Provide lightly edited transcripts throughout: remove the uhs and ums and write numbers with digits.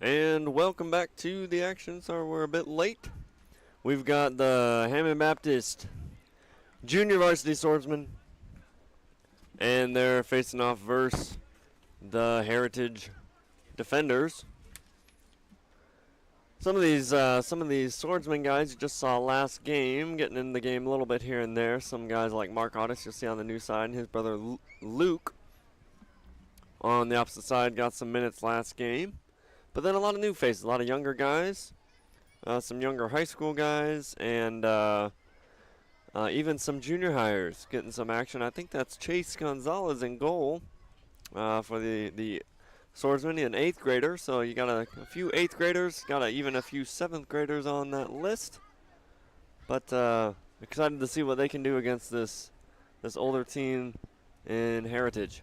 And welcome back to the action. Sorry we're a bit late. We've got the Hammond Baptist Junior Varsity Swordsmen, and they're facing off versus the Heritage Defenders. Some of these swordsman guys you just saw last game, getting in the game a little bit here and there. Some guys like Mark Ottis, you'll see on the new side, and his brother Luke on the opposite side got some minutes last game. But then a lot of new faces, a lot of younger guys, some younger high school guys, and even some junior hires getting some action. I think that's Chase Gonzalez in goal for the Swordsman, an 8th grader. So you got a few 8th graders, got even a few 7th graders on that list. But excited to see what they can do against this older team in Heritage.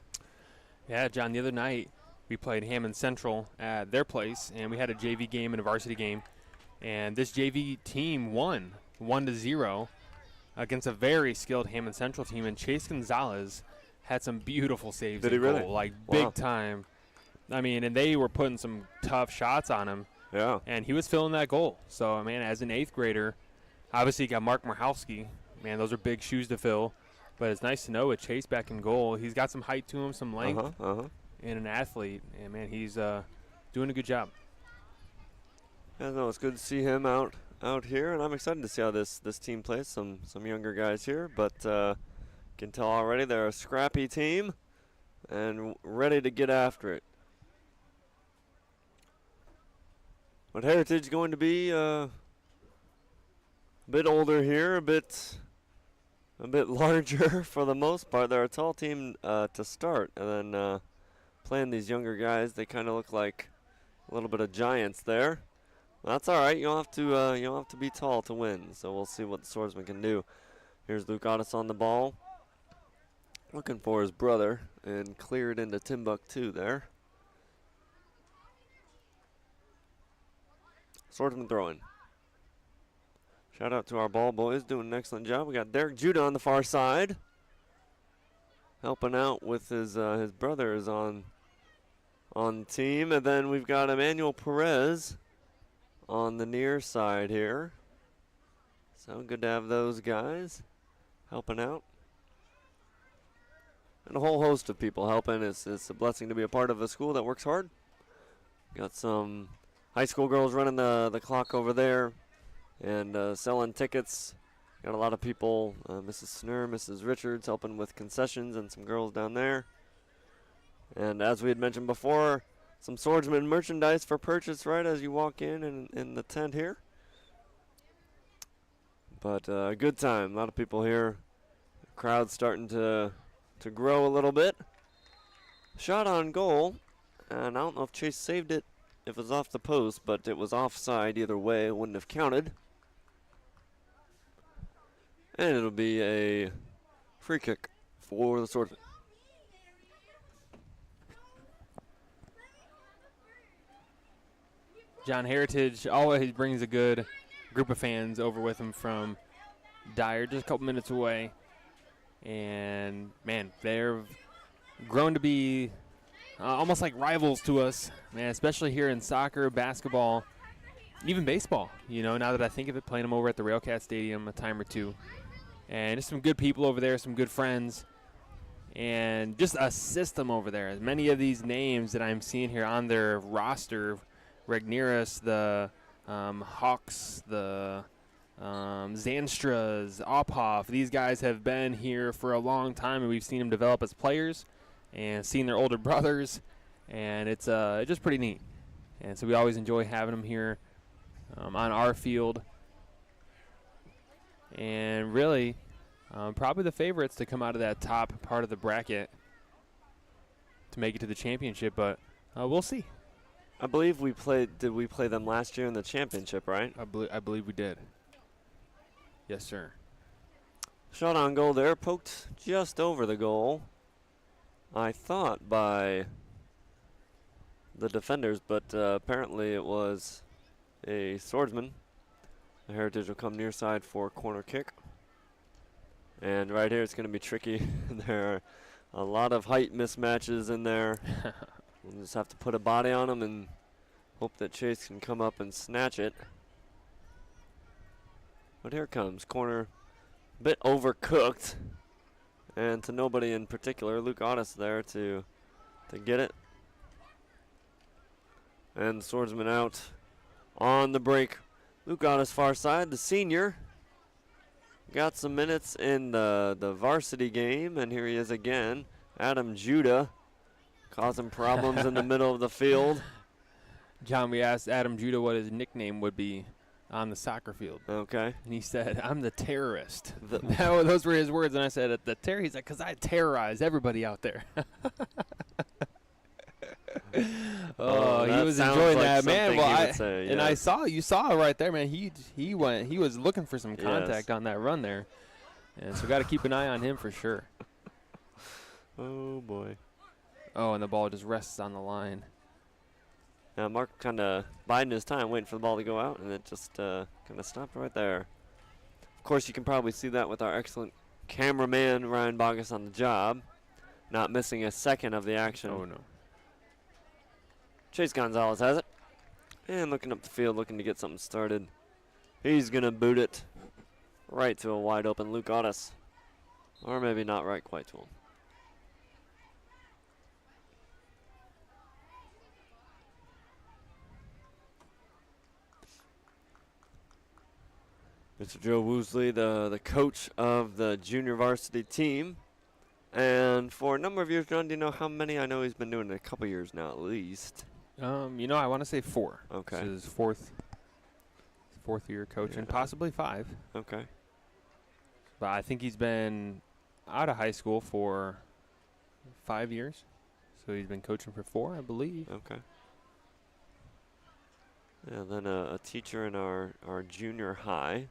Yeah, John, the other night we played Hammond Central at their place, and we had a JV game and a varsity game. And this JV team won 1-0 against a very skilled Hammond Central team. And Chase Gonzalez had some beautiful saves. Did he really? Like wow. Big time. I mean, and they were putting some tough shots on him. Yeah. And he was filling that goal. So, man, as an 8th grader, obviously you got Mark Marhowski. Man, those are big shoes to fill. But it's nice to know with Chase back in goal, he's got some height to him, some length. And an athlete, and man, he's doing a good job. Yeah, no, it's good to see him out here, and I'm excited to see how this team plays. Some younger guys here, but can tell already they're a scrappy team and ready to get after it. But Heritage going to be a bit older here, a bit larger for the most part. They're a tall team to start, and then playing these younger guys, they kind of look like a little bit of giants there. Well, that's all right. You don't have to be tall to win. So we'll see what the Swordsman can do. Here's Luke Ottis on the ball, looking for his brother, and cleared into Timbuktu there. Swordsman throwing. Shout out to our ball boys, doing an excellent job. We got Derek Judah on the far side, helping out with his brother is on the team. And then we've got Emmanuel Perez on the near side here. So good to have those guys helping out. And a whole host of people helping. It's a blessing to be a part of a school that works hard. Got some high school girls running the clock over there and selling tickets. Got a lot of people, Mrs. Snur, Mrs. Richards helping with concessions, and some girls down there. And as we had mentioned before, some Swordsman merchandise for purchase right as you walk in the tent here. But a good time, a lot of people here. The crowd's starting to grow a little bit. Shot on goal, and I don't know if Chase saved it, if it was off the post, but it was offside either way. It wouldn't have counted. And it'll be a free kick for the Swordsman. John, Heritage always brings a good group of fans over with him from Dyer, just a couple minutes away. And, man, they're grown to be almost like rivals to us, man, especially here in soccer, basketball, even baseball. You know, now that I think of it, playing them over at the Railcat Stadium a time or two. And just some good people over there, some good friends, and just a system over there. Many of these names that I'm seeing here on their roster, Regneris, the Hawks, the Zandstras, Ophoff, these guys have been here for a long time, and we've seen them develop as players and seen their older brothers, and it's just pretty neat. And so we always enjoy having them here on our field. And really, probably the favorites to come out of that top part of the bracket to make it to the championship, but we'll see. I believe did we play them last year in the championship, right? I believe we did. Yes, sir. Shot on goal there, poked just over the goal, I thought, by the defenders, but apparently it was a Swordsman. The Heritage will come near side for a corner kick. And right here it's going to be tricky. There are a lot of height mismatches in there. We'll just have to put a body on them and Hope that Chase can come up and snatch it. But here comes corner, a bit overcooked, and to nobody in particular. Luke Otis there to get it. And the Swordsman out on the break. Luke Otis far side, the senior. Got some minutes in the varsity game, and here he is again. Adam Judah causing problems in the middle of the field. John, we asked Adam Judah what his nickname would be on the soccer field. Okay. And he said, "I'm the terrorist." Those were his words, and I said, "The terror." He's like, "'Cause I terrorize everybody out there." Oh, he was enjoying like that, man. Well, say, and you saw it right there, man. He was looking for some contact on that run there, and so got to keep an eye on him for sure. Oh boy. Oh, and the ball just rests on the line. Now Mark kind of biding his time, waiting for the ball to go out, and it just kind of stopped right there. Of course, you can probably see that with our excellent cameraman Ryan Bogus on the job, not missing a second of the action. Oh no. Chase Gonzalez has it. And looking up the field, looking to get something started. He's going to boot it right to a wide open Luke Otis. Or maybe not right quite to him. Mr. Joe Woosley, the coach of the junior varsity team. And for a number of years, John, do you know how many? I know he's been doing it a couple years now at least. I want to say 4. Okay. This is his fourth year coaching, possibly 5. Okay. But I think he's been out of high school for 5 years. So he's been coaching for 4, I believe. Okay. Yeah, then a teacher in our junior high.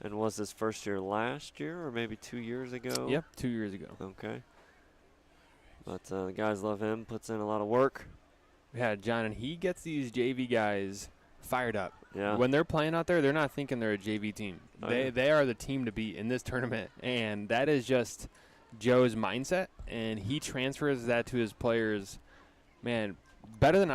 And was his first year last year or maybe 2 years ago? Yep, 2 years ago. Okay. But the guys love him, puts in a lot of work. Yeah, John, and he gets these JV guys fired up. Yeah. When they're playing out there, they're not thinking they're a JV team. Oh, They are the team to beat in this tournament, and that is just Joe's mindset, and he transfers that to his players, man, better than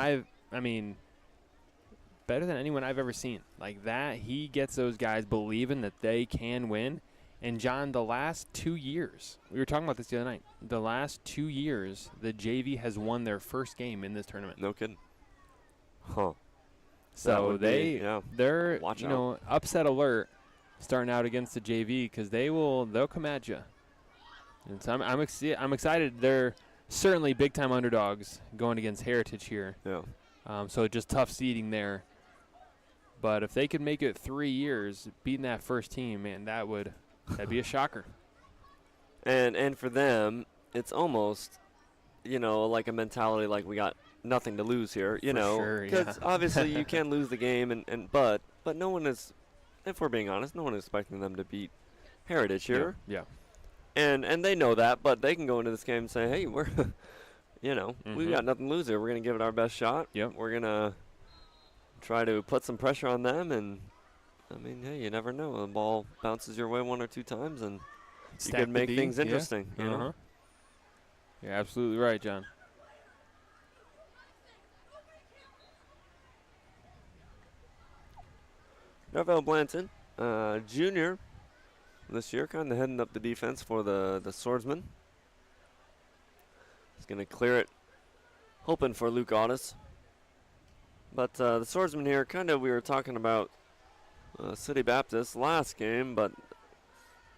anyone I've ever seen. Like that, he gets those guys believing that they can win. And, John, the last 2 years, we were talking about this the other night, the last 2 years, the JV has won their first game in this tournament. No kidding. Huh. So they're Watch upset alert starting out against the JV because they'll come at you. And so I'm excited. They're certainly big-time underdogs going against Heritage here. Yeah. So just tough seeding there. But if they could make it 3 years beating that first team, man, that'd be a shocker. And for them, it's almost, like a mentality like we got nothing to lose here, Sure, because obviously you can lose the game, but no one is, if we're being honest, no one is expecting them to beat Heritage here. Yeah. And they know that, but they can go into this game and say, hey, we're, we got nothing to lose here. We're going to give it our best shot. Yep. We're going to try to put some pressure on them, and hey, you never know. The ball bounces your way 1 or 2 times, and you can make things interesting. You know? You're absolutely right, John. Norvell Blanton, junior this year, kind of heading up the defense for the Swordsmen. He's going to clear it, hoping for Luke Otis. But the Swordsmen here, we were talking about City Baptist last game, but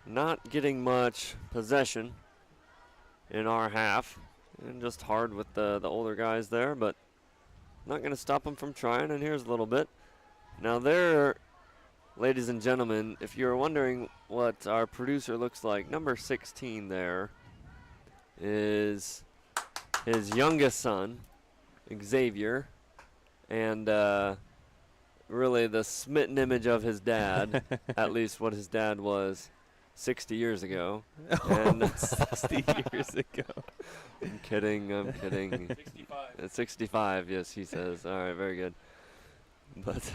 not getting much possession in our half. And just hard with the older guys there, but not going to stop them from trying. And here's a little bit. Now there, ladies and gentlemen, if you're wondering what our producer looks like, number 16 there is his youngest son, Xavier. And really the smitten image of his dad, at least what his dad was 60 years ago. And 60 years ago. I'm kidding. 65. 65, yes, he says. All right, very good. But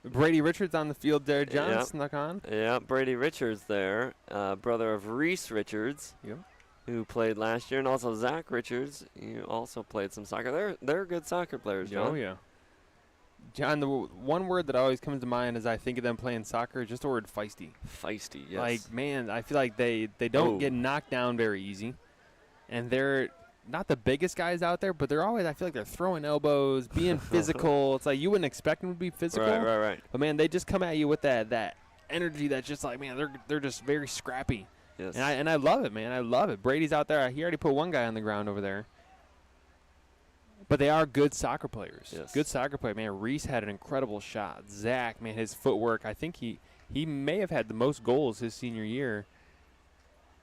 Brady Richards on the field there, John, yep. snuck on. Yeah, Brady Richards there, brother of Reese Richards. Yep. who played last year, and also Zach Richards, you also played some soccer. They're good soccer players, John. Oh, yeah. John, the one word that always comes to mind as I think of them playing soccer is just the word feisty. Feisty, yes. Like, man, I feel like they don't get knocked down very easy. And they're not the biggest guys out there, but they're always, I feel like they're throwing elbows, being physical. It's like you wouldn't expect them to be physical. Right. But, man, they just come at you with that energy that's just like, man, they're just very scrappy. Yes. And I love it, man. I love it. Brady's out there. He already put one guy on the ground over there. But they are good soccer players. Yes. Good soccer player, man. Reese had an incredible shot. Zach, man, his footwork. I think he may have had the most goals his senior year.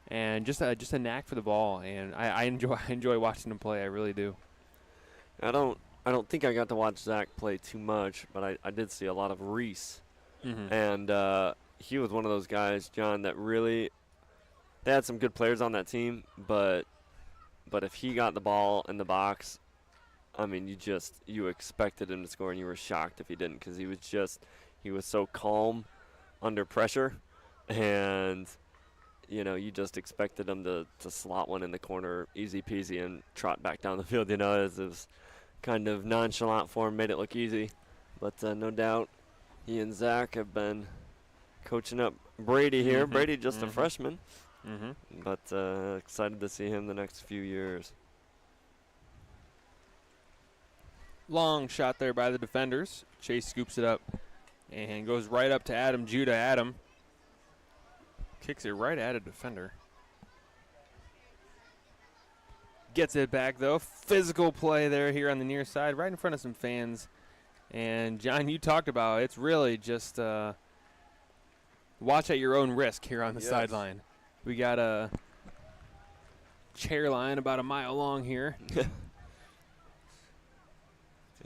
And just a knack for the ball. And I enjoy watching him play. I really do. I don't think I got to watch Zach play too much, but I did see a lot of Reese. Mm-hmm. And he was one of those guys, John, that really – they had some good players on that team, but if he got the ball in the box, I mean, you expected him to score, and you were shocked if he didn't, because he was so calm under pressure, and you just expected him to slot one in the corner, easy peasy, and trot back down the field. As it was kind of nonchalant for him, made it look easy, but no doubt he and Zach have been coaching up Brady here. Mm-hmm. Brady just a freshman, but excited to see him the next few years. Long shot there by the defenders. Chase scoops it up and goes right up to Adam Judah. Adam kicks it right at a defender. Gets it back, though. Physical play there here on the near side, right in front of some fans. And, John, you talked about it's really just watch at your own risk here on the sideline. We got a chair line about a mile long here.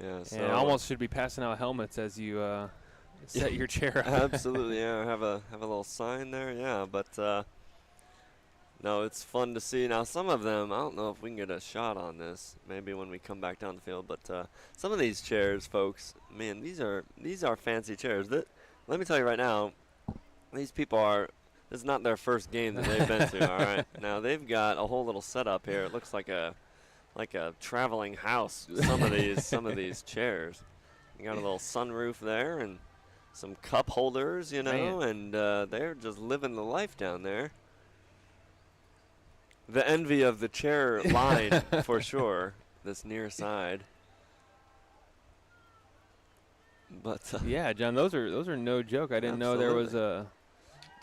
Yeah, so and almost should be passing out helmets as you set your chair up. Absolutely, yeah. Have a little sign there, yeah. But no, it's fun to see. Now, some of them, I don't know if we can get a shot on this. Maybe when we come back down the field. But some of these chairs, folks, man, these are fancy chairs. Let me tell you right now, these people are. This is not their first game that they've been to. All right. Now they've got a whole little setup here. It looks like a traveling house. Some of these chairs. You got a little sunroof there and some cup holders, and they're just living the life down there. The envy of the chair line for sure. This near side. But yeah, John, those are no joke. I didn't know there was a.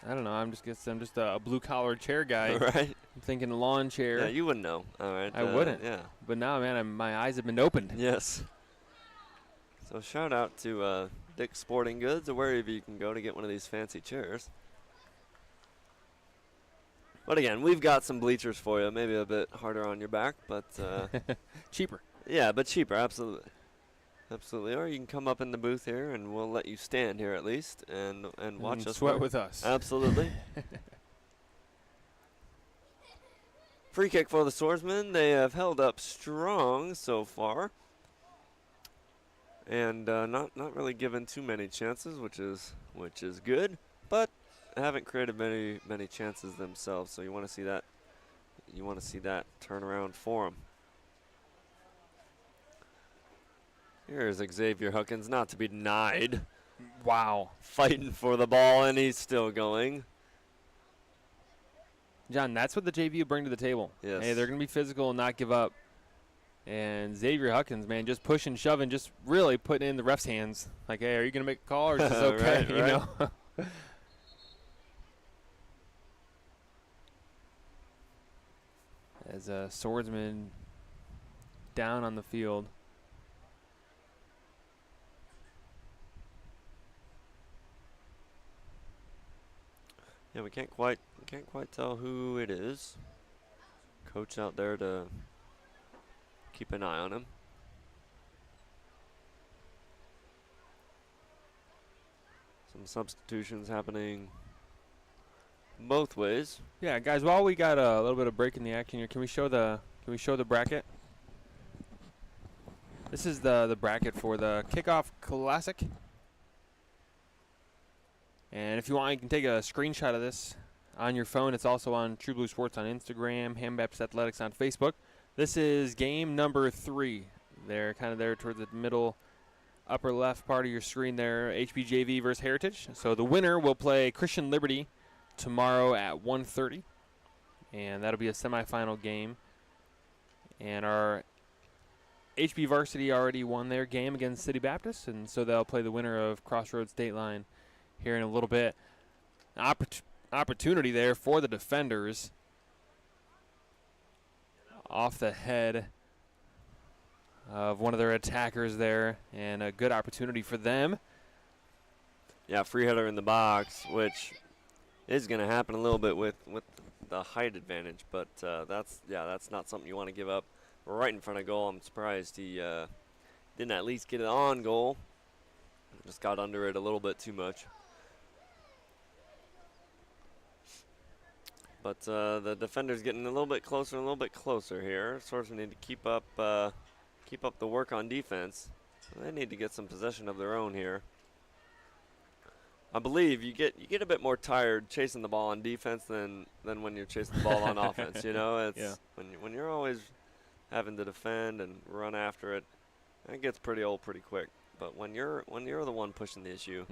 I don't know. I'm just a blue collar chair guy. Right. I'm thinking lawn chair. Yeah, you wouldn't know. All right. I wouldn't. Yeah. But now, man, my eyes have been opened. Yes. So shout out to Dick's Sporting Goods or wherever you can go to get one of these fancy chairs. But again, we've got some bleachers for you. Maybe a bit harder on your back, but cheaper. Yeah, but cheaper. Absolutely. Absolutely. Or you can come up in the booth here, and we'll let you stand here at least and watch us sweat work. with us. Absolutely. Free kick for the Swordsmen. They have held up strong so far, and not really given too many chances, which is good, but haven't created many chances themselves. So you want to see that. You want to see that turn around for them. Here's Xavier Huckins, not to be denied. Wow. Fighting for the ball, and he's still going. John, that's what the JV bring to the table. Yes. Hey, they're going to be physical and not give up. And Xavier Huckins, man, just pushing, shoving, just really putting it in the ref's hands. Like, hey, are you going to make a call or is this okay? Right, you know? As a Swordsman down on the field. Yeah, we can't quite tell who it is. Coach out there to keep an eye on him. Some substitutions happening both ways. Yeah, guys, while we got a little bit of break in the action here, can we show the bracket? This is the bracket for the Kickoff Classic. And if you want, you can take a screenshot of this on your phone. It's also on True Blue Sports on Instagram, Ham Baptist Athletics on Facebook. This is game number 3. They're kind of there towards the middle, upper left part of your screen there, HBJV versus Heritage. So the winner will play Christian Liberty tomorrow at 1:30, and that'll be a semifinal game. And our HB varsity already won their game against City Baptist, and so they'll play the winner of Crossroads State Line here in a little bit. Opportunity there for the defenders. Off the head of one of their attackers there, and a good opportunity for them. Yeah, free header in the box, which is going to happen a little bit with the height advantage, but that's not something you want to give up right in front of goal. I'm surprised he didn't at least get it on goal. Just got under it a little bit too much. But the defender's getting a little bit closer here. Swordsmen need to keep up the work on defense. They need to get some possession of their own here. I believe you get a bit more tired chasing the ball on defense than when you're chasing the ball on offense. You know, it's when you're always having to defend and run after it, it gets pretty old pretty quick. But when you're the one pushing the issue,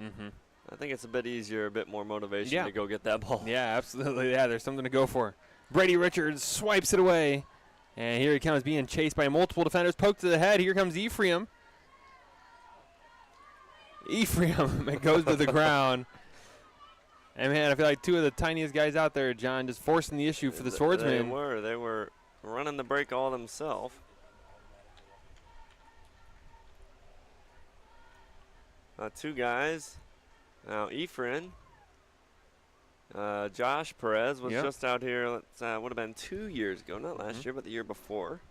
I think it's a bit easier, a bit more motivation to go get that ball. Yeah, absolutely. Yeah, there's something to go for. Brady Richards swipes it away. And here he comes being chased by multiple defenders. Poked to the head. Here comes Ephraim. It goes to the ground. And, man, I feel like two of the tiniest guys out there, John, just forcing the issue for the Swordsmen. They were running the break all themselves. Two guys. Now, Ephraim, Josh Perez was just out here, would have been 2 years ago, not last year, but the year before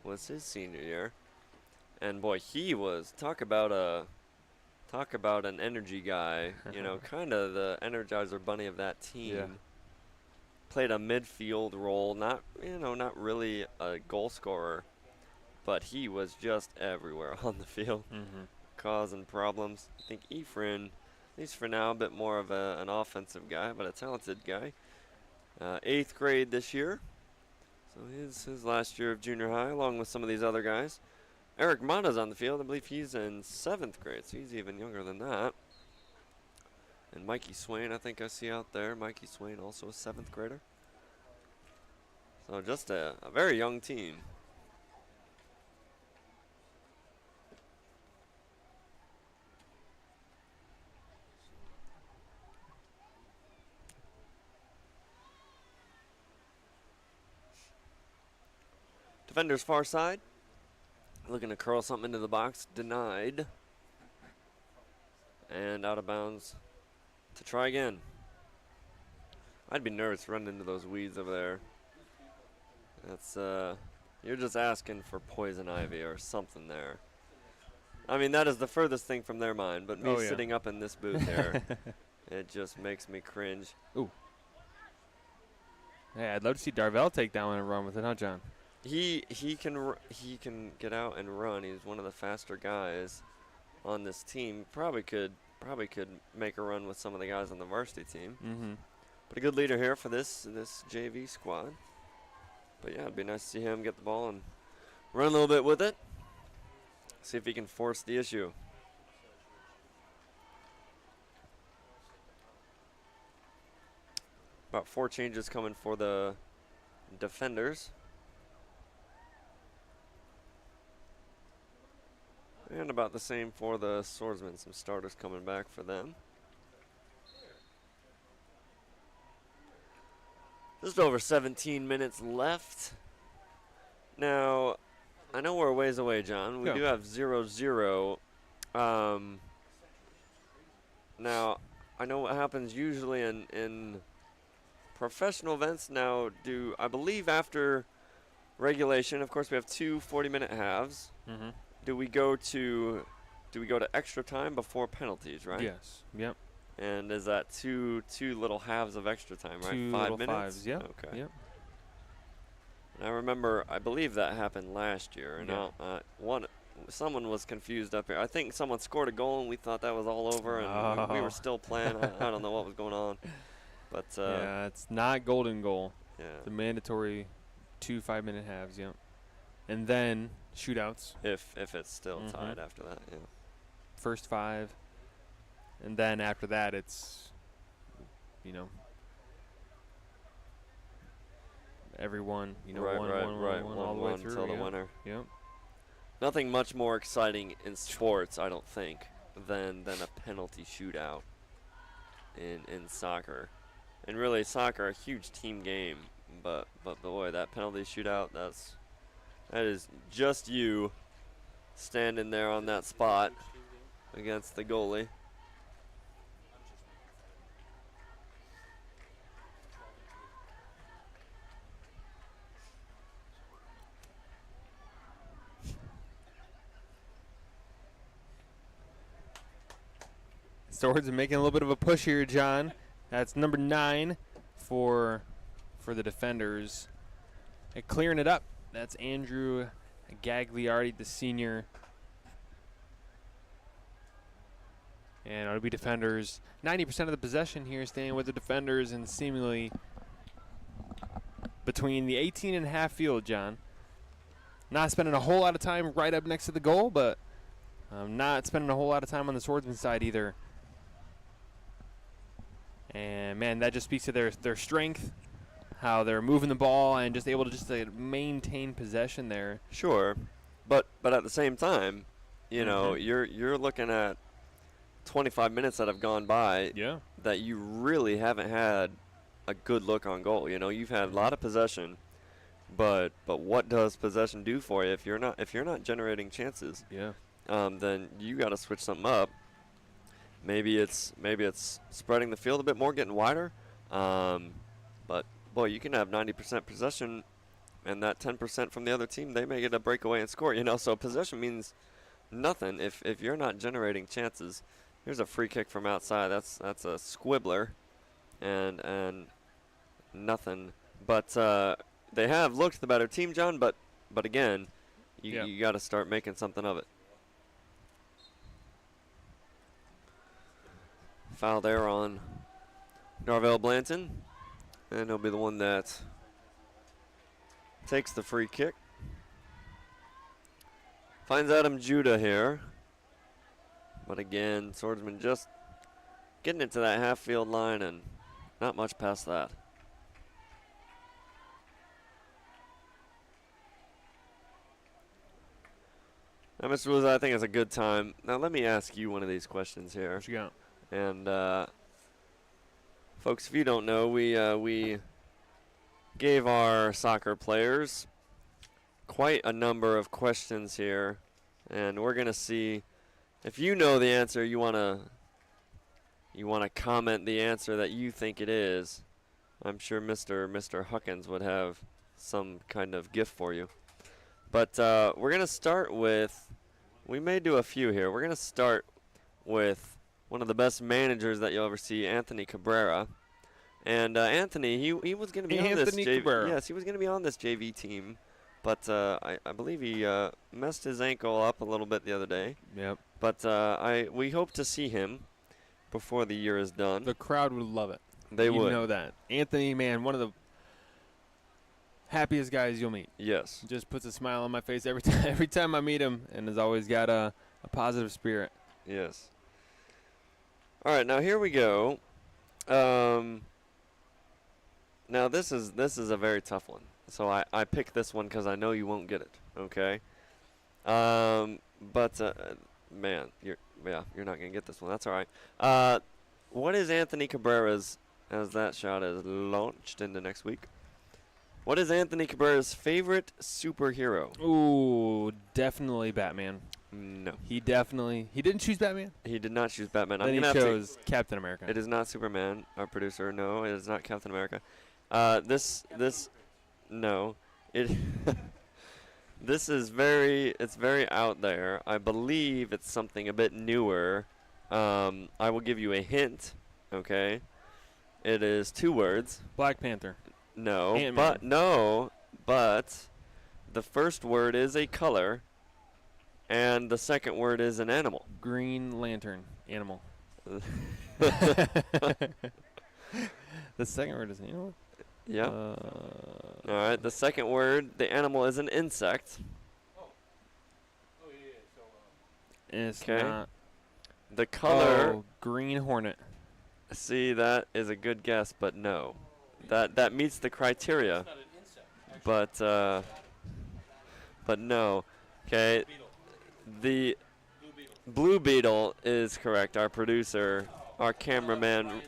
was his senior year. And, boy, he was, talk about an energy guy, you know, kind of the Energizer Bunny of that team. Yeah. Played a midfield role, not really a goal scorer, but he was just everywhere on the field, causing problems. I think Ephraim, at least for now, a bit more of an offensive guy, but a talented guy. 8th grade this year. So his last year of junior high, along with some of these other guys. Eric Mata's on the field. I believe he's in 7th grade, so he's even younger than that. And Mikey Swain, I think I see out there. Mikey Swain, also a 7th grader. So just a very young team. Defender's far side. Looking to curl something into the box. Denied. And out of bounds to try again. I'd be nervous running into those weeds over there. That's, you're just asking for poison ivy or something there. I mean, that is the furthest thing from their mind, but me sitting up in this booth here, it just makes me cringe. Ooh. Hey, I'd love to see Darvell take that one and run with it, huh, John? He can get out and run. He's one of the faster guys on this team. Probably could make a run with some of the guys on the varsity team. But a good leader here for this JV squad. But yeah, it'd be nice to see him get the ball and run a little bit with it. See if he can force the issue. About 4 changes coming for the defenders. And about the same for the Swordsmen. Some starters coming back for them. Just over 17 minutes left. Now, I know we're a ways away, John. We do have 0-0. Now, I know what happens usually in professional events now. I believe after regulation, of course, we have 2 40-minute halves. Do we go to extra time before penalties, right? Yes. Yep. And is that two little halves of extra time, right? 2 5 little minutes? fives, yep. Okay. Yep. And I remember, I believe that happened last year. And someone was confused up here. I think someone scored a goal and we thought that was all over and we were still playing. I don't know what was going on. But yeah, it's not golden goal. yeah, The mandatory 2 5-minute halves, yep. And then shootouts. if it's still tied after that, yeah. First 5. And then after that, it's, everyone, right, one, all the way through. until the winner. Yep. Nothing much more exciting in sports, I don't think, than a penalty shootout in soccer. And really, soccer, a huge team game, but boy, that penalty shootout, that is just you standing there on that spot against the goalie. Swordsmen making a little bit of a push here, John. That's number 9 for the defenders. And clearing it up. That's Andrew Gagliardi, the senior. And it'll be defenders. 90% of the possession here staying with the defenders and seemingly between the 18.5 field, John. Not spending a whole lot of time right up next to the goal, but not spending a whole lot of time on the Swordsman side either. And, man, that just speaks to their strength, how they're moving the ball and just able to just maintain possession there. Sure, but at the same time, you know, you're looking at 25 minutes that have gone by that you really haven't had a good look on goal. You know, you've had a lot of possession, but what does possession do for you if you're not generating chances? Yeah. Then you got to switch something up. Maybe it's spreading the field a bit more, getting wider. But boy, you can have 90% possession, and that 10% from the other team, they may get a breakaway and score. You know, so possession means nothing if you're not generating chances. Here's a free kick from outside. That's a squibbler, and nothing. But they have looked the better team, John. But again, you got to start making something of it. Foul there on Darvell Blanton, and he'll be the one that takes the free kick. Finds Adam Judah here. But again, Swordsman just getting it to that half-field line and not much past that. Now, Mr. Lewis, I think it's a good time. Now, let me ask you one of these questions here. What you got? And, folks, if you don't know, we gave our soccer players quite a number of questions here. And we're going to see if you know the answer, you want to comment the answer that you think it is. I'm sure Mr. Huckins would have some kind of gift for you. But we're going to start with, we may do a few here. We're going to start with one of the best managers that you'll ever see, Anthony Cabrera. And Anthony, he was going to be on this JV. Yes, he was going to be on this JV team. But I believe he messed his ankle up a little bit the other day. Yep. But we hope to see him before the year is done. The crowd would love it. They would. You know that. Anthony, man, one of the happiest guys you'll meet. Yes. Just puts a smile on my face every time I meet him, and has always got a positive spirit. Yes. All right, now here we go. Now this is a very tough one. So I picked this one because I know you won't get it. Okay. But man, you're not gonna get this one. That's all right. What is Anthony Cabrera's, as that shot is launched into next week? What is Anthony Cabrera's favorite superhero? Ooh, definitely Batman. No. He didn't choose Batman? He did not choose Batman. Then he chose Captain America. It is not Superman, our producer. No, it is not Captain America. No. This is very out there. I believe it's something a bit newer. I will give you a hint, okay? It is 2 words. Black Panther. No, Ant-Man. but the first word is a color, and the second word is an animal. Green Lantern. Animal. The second word is animal. Yep. All right. The second word, the animal is an insect. It's Okay. not. The color. Oh, green hornet. See, that is a good guess, but no. That meets the criteria. But no. Okay. The blue beetle is correct. Our producer, our cameraman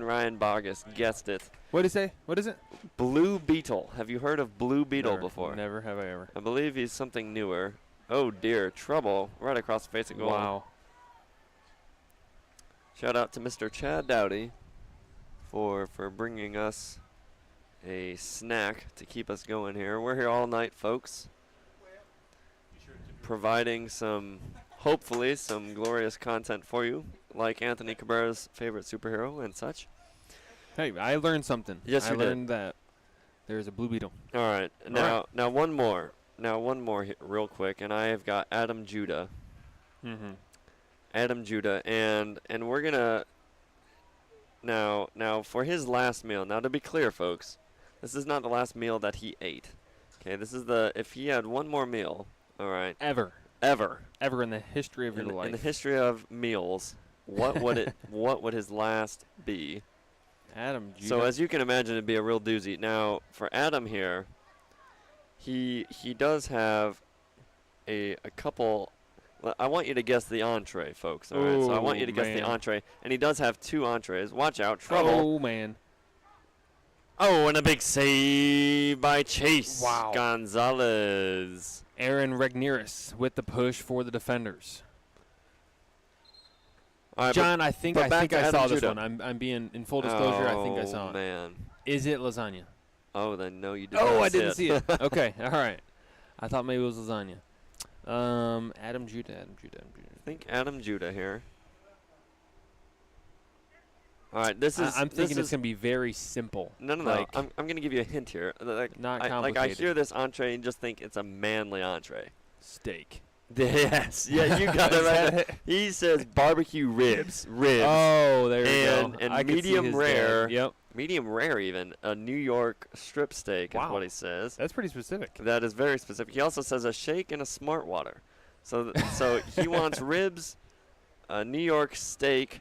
Ryan Bogus guessed it. What did he say? What is it? Blue beetle. Have you heard of blue beetle Never, before? Never have I ever. I believe he's something newer. Oh dear, trouble right across the face of goal. Wow. Shout out to Mr. Chad Dowdy for bringing us a snack to keep us going here. We're here all night, folks. Providing hopefully some glorious content for you, like Anthony Cabrera's favorite superhero and such. Hey, I learned something. Yes, you did. I learned that there's a blue beetle. All right. Now one more. Now one more real quick, and I have got Adam Judah. Mm-hmm. Adam Judah, and we're gonna now for his last meal. Now to be clear, folks, this is not the last meal that he ate. Okay, this is if he had one more meal. All right. Ever in the history of your life. In the history of meals, what would his last be? Adam Judah. So as you can imagine, it'd be a real doozy. Now for Adam here, he does have a couple. I want you to guess the entree, folks. All right, so I want you to guess the entree, and he does have 2 entrees. Watch out, trouble! Oh man! Oh, and a big save by Chase Gonzalez. Aaron Regnieris with the push for the defenders. All right, John, I think I saw this Judah. one. I'm being in full disclosure. I think I saw it. Oh man! Is it lasagna? Oh, then no, you did. Oh, not I didn't see see it. Okay, all right. I thought maybe it was lasagna. Adam Judah. I think Adam Judah here. All right, this is. I'm thinking it's gonna be very simple. No. Like, I'm gonna give you a hint here. not I complicated. hear this entree and just think it's a manly entree. Steak. Yes, yeah, you got it right there. He says barbecue ribs. Oh, there you go. And I could see medium his rare. dad. Yep. Medium rare, even a New York strip steak is what he says. That's pretty specific. That is very specific. He also says a shake and a smart water. So he wants ribs, a New York steak,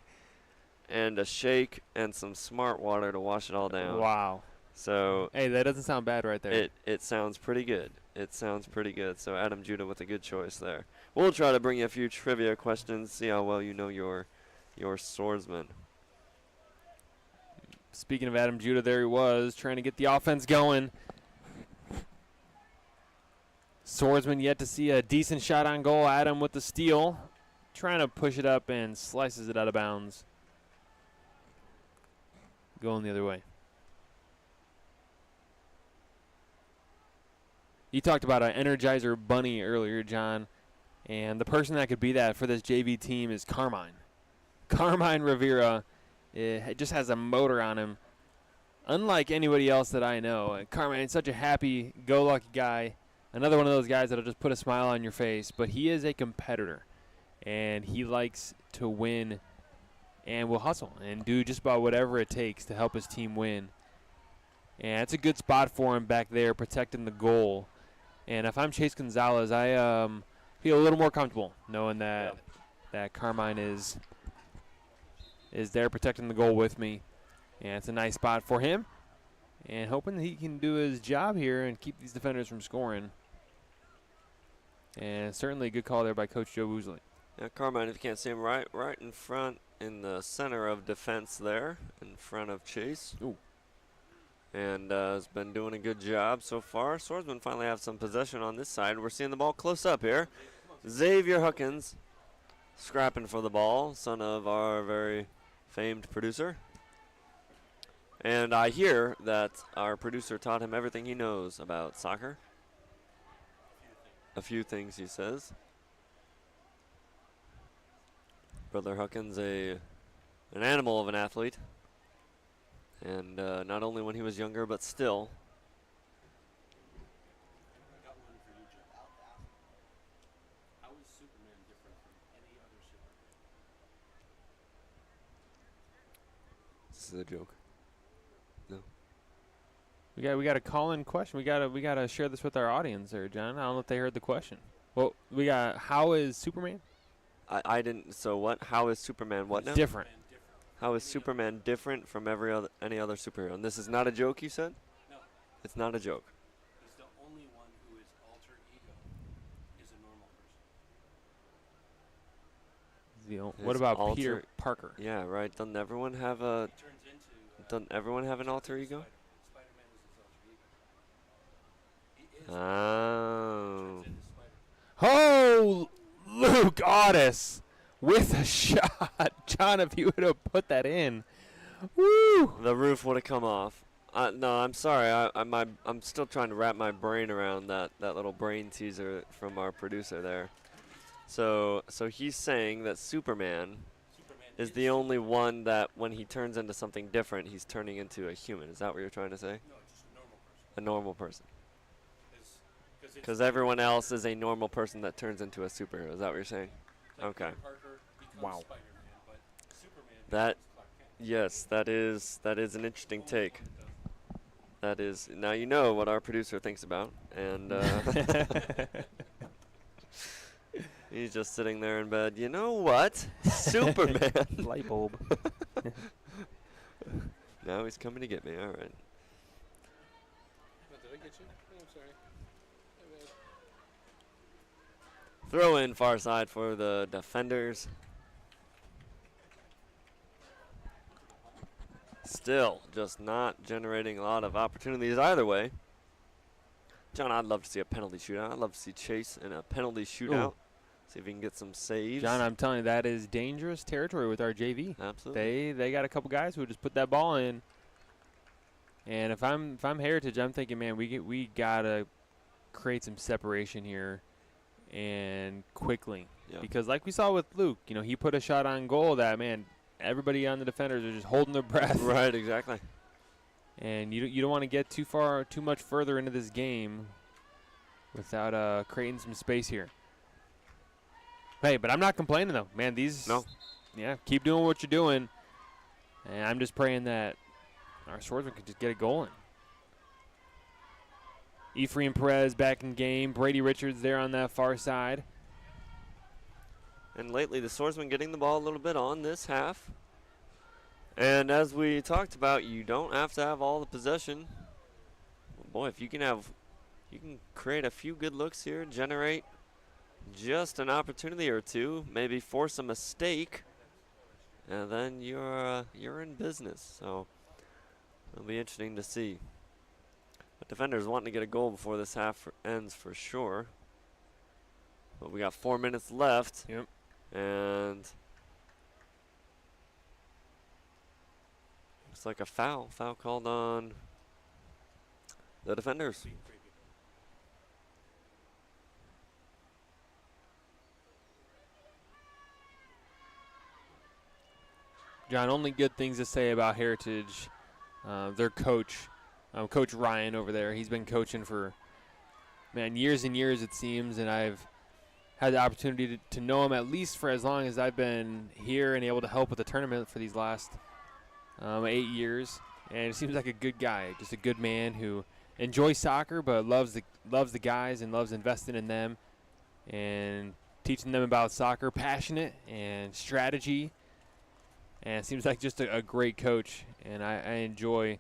and a shake and some smart water to wash it all down. Wow. So hey, that doesn't sound bad right there. It sounds pretty good. It sounds pretty good. So Adam Judah with a good choice there. We'll try to bring you a few trivia questions, see how well you know your swordsman. Speaking of Adam Judah, there he was trying to get the offense going. Swordsman yet to see a decent shot on goal. Adam with the steal, trying to push it up and slices it out of bounds. Going the other way. You talked about an Energizer Bunny earlier, John, and the person that could be that for this JV team is Carmine. Carmine Rivera just has a motor on him, unlike anybody else that I know. Carmine is such a happy-go-lucky guy, another one of those guys that'll just put a smile on your face, but he is a competitor, and he likes to win and will hustle and do just about whatever it takes to help his team win. And it's a good spot for him back there protecting the goal. And if I'm Chase Gonzalez, I feel a little more comfortable knowing that Carmine is there protecting the goal with me. And it's a nice spot for him. And hoping that he can do his job here and keep these defenders from scoring. And certainly a good call there by Coach Joe Woosley. Yeah, Carmine, if you can't see him, right in front, in the center of defense there, in front of Chase. Ooh. And has been doing a good job so far. Swordsmen finally have some possession on this side. We're seeing the ball close up here. Xavier Huckins scrapping for the ball, son of our very famed producer. And I hear that our producer taught him everything he knows about soccer. A few things, he says. Brother Huckins, an animal of an athlete. And not only when he was younger, but still. I got one for you, Joe. How is Superman different from any other superhero? This is a joke. We got a call-in question. We gotta share this with our audience there, John. I don't know if they heard the question. Well, we got, how is Superman I didn't. So what? How is Superman what now? different? How is Superman different from any other superhero? And this is not a joke, you said? No, It's not a joke. he's the only one who is alter ego is a normal person. What His about Peter alter- Parker? Yeah, right. Doesn't everyone have a? He turns into. Doesn't everyone have an alter ego? Spider-Man is his alter ego. He is. Oh. Turns into Spider-Man. Oh, Luke Otis with a shot. John, if you would have put that in. Woo! The roof would have come off. No, I'm sorry. I'm still trying to wrap my brain around that little brain teaser from our producer there. So he's saying that Superman is the only one that when he turns into something different, he's turning into a human. Is that what you're trying to say? No, just a normal person. A normal person. Because Because everyone else is a normal person that turns into a superhero. Is that what you're saying? Okay. Peter Parker becomes Wow. Spider-Man, but Superman That- becomes Clark Kent. Yes, that is an interesting take. That is, now you know what our producer thinks about, and he's just sitting there in bed. You know what? Superman. Light bulb. Now he's coming to get me. All right. Did I get you? Oh, I'm sorry. Throw in far side for the defenders. Still just not generating a lot of opportunities either way. John, I'd love to see a penalty shootout. I'd love to see Chase in a penalty shootout. See if he can get some saves. John, I'm telling you, that is dangerous territory with our JV. Absolutely. They got a couple guys who just put that ball in. And if I'm Heritage, I'm thinking, man, we gotta create some separation here, and quickly. Yeah. Because like we saw with Luke, he put a shot on goal that, man, everybody on the defenders are just holding their breath. Right, exactly. And you don't want to get too much further into this game without creating some space here. Hey, but I'm not complaining though, man. No. Yeah, keep doing what you're doing, and I'm just praying that our Swordsmen can just get a goal in. Ephraim Perez back in game. Brady Richards there on that far side. And lately, the Swordsmen getting the ball a little bit on this half. And as we talked about, you don't have to have all the possession. Boy, if you can create a few good looks here, generate just an opportunity or two, maybe force a mistake, and then you're in business. So it'll be interesting to see. But defenders wanting to get a goal before this half ends for sure. But we got 4 minutes left. Yep. And looks like a foul called on the defenders. John, only good things to say about Heritage. Their coach, Coach Ryan over there, he's been coaching for, man, years and years it seems, and I've had the opportunity to know him at least for as long as I've been here and able to help with the tournament for these last 8 years. And it seems like a good guy, just a good man who enjoys soccer but loves the guys and loves investing in them and teaching them about soccer, passionate and strategy. And it seems like just a great coach, and I enjoy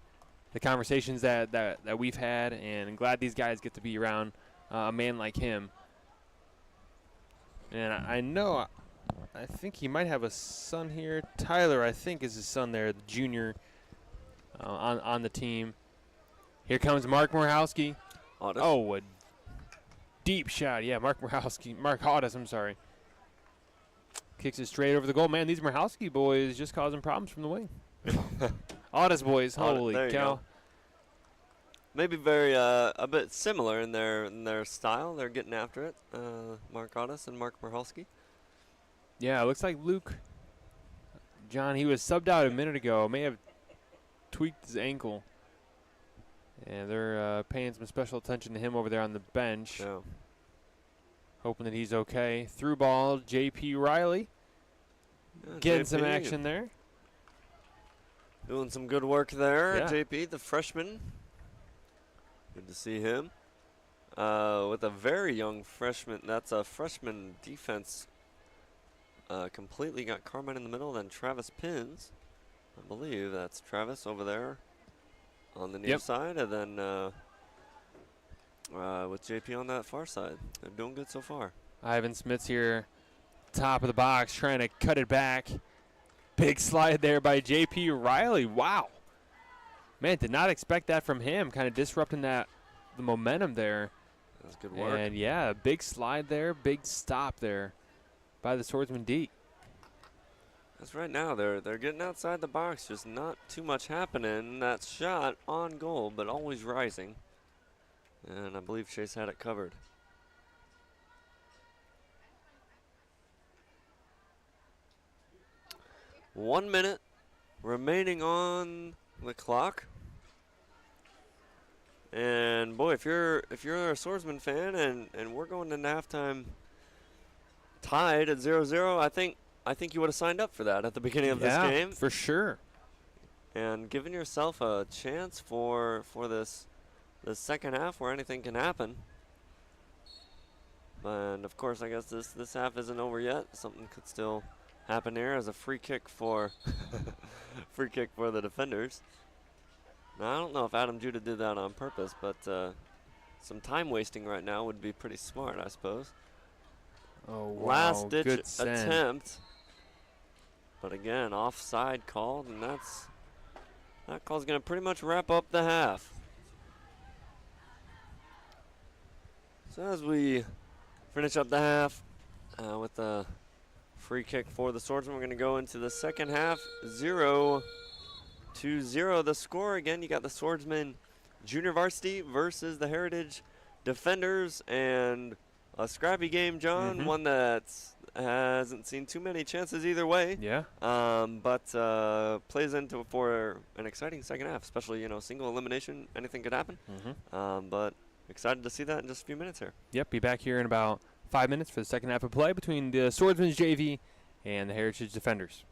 the conversations that we've had, and I'm glad these guys get to be around a man like him. And I think he might have a son here. Tyler, I think, is his son there, the junior on the team. Here comes Mark Morhowski. Otis. Oh, a deep shot. Yeah, Mark Otis, I'm sorry. Kicks it straight over the goal. Man, these Morhowski boys just causing problems from the wing. Otis boys, holy there you cow. go. Maybe very a bit similar in their style. They're getting after it. Mark Otis and Mark Morhalski. Yeah, it looks like Luke. John, he was subbed out a minute ago. May have tweaked his ankle. And they're paying some special attention to him over there on the bench. Yeah. Hoping that he's okay. Through ball, J.P. Riley. Getting some JP action there. Doing some good work there. Yeah. JP, the freshman. Good to see him. With a very young freshman. That's a freshman defense. Completely got Carmine in the middle, then Travis Pins. I believe that's Travis over there on the near side, and then with JP on that far side. They're doing good so far. Ivan Smith's here, top of the box, trying to cut it back. Big slide there by JP Riley. Wow. Man, did not expect that from him, kind of disrupting the momentum there. That's good work. And, yeah, a big slide there, big stop there by the Swordsman D. That's right now. They're getting outside the box, just not too much happening. That shot on goal, but always rising. And I believe Chase had it covered. One minute remaining on the clock. And boy, if you're a Swordsman fan and we're going into halftime tied at 0-0, I think you would have signed up for that at the beginning of this game. For sure. And giving yourself a chance for this second half where anything can happen. And of course, I guess this half isn't over yet. Something could still happen here as a free kick for the defenders. Now, I don't know if Adam Judah did that on purpose, but some time wasting right now would be pretty smart, I suppose. Oh, wow. Last ditch Good send. attempt. But again, offside called, and that call's going to pretty much wrap up the half. So as we finish up the half with the free kick for the Swordsmen, we're going to go into the second half. 0-0 the score. Again, you got the Swordsmen Junior Varsity versus the Heritage Defenders, and a scrappy game, John. One that hasn't seen too many chances either way. Yeah. But plays into for an exciting second half, especially, single elimination. Anything could happen. But excited to see that in just a few minutes here. Yep, be back here in about 5 minutes for the second half of play between the Swordsman's JV and the Heritage Defenders.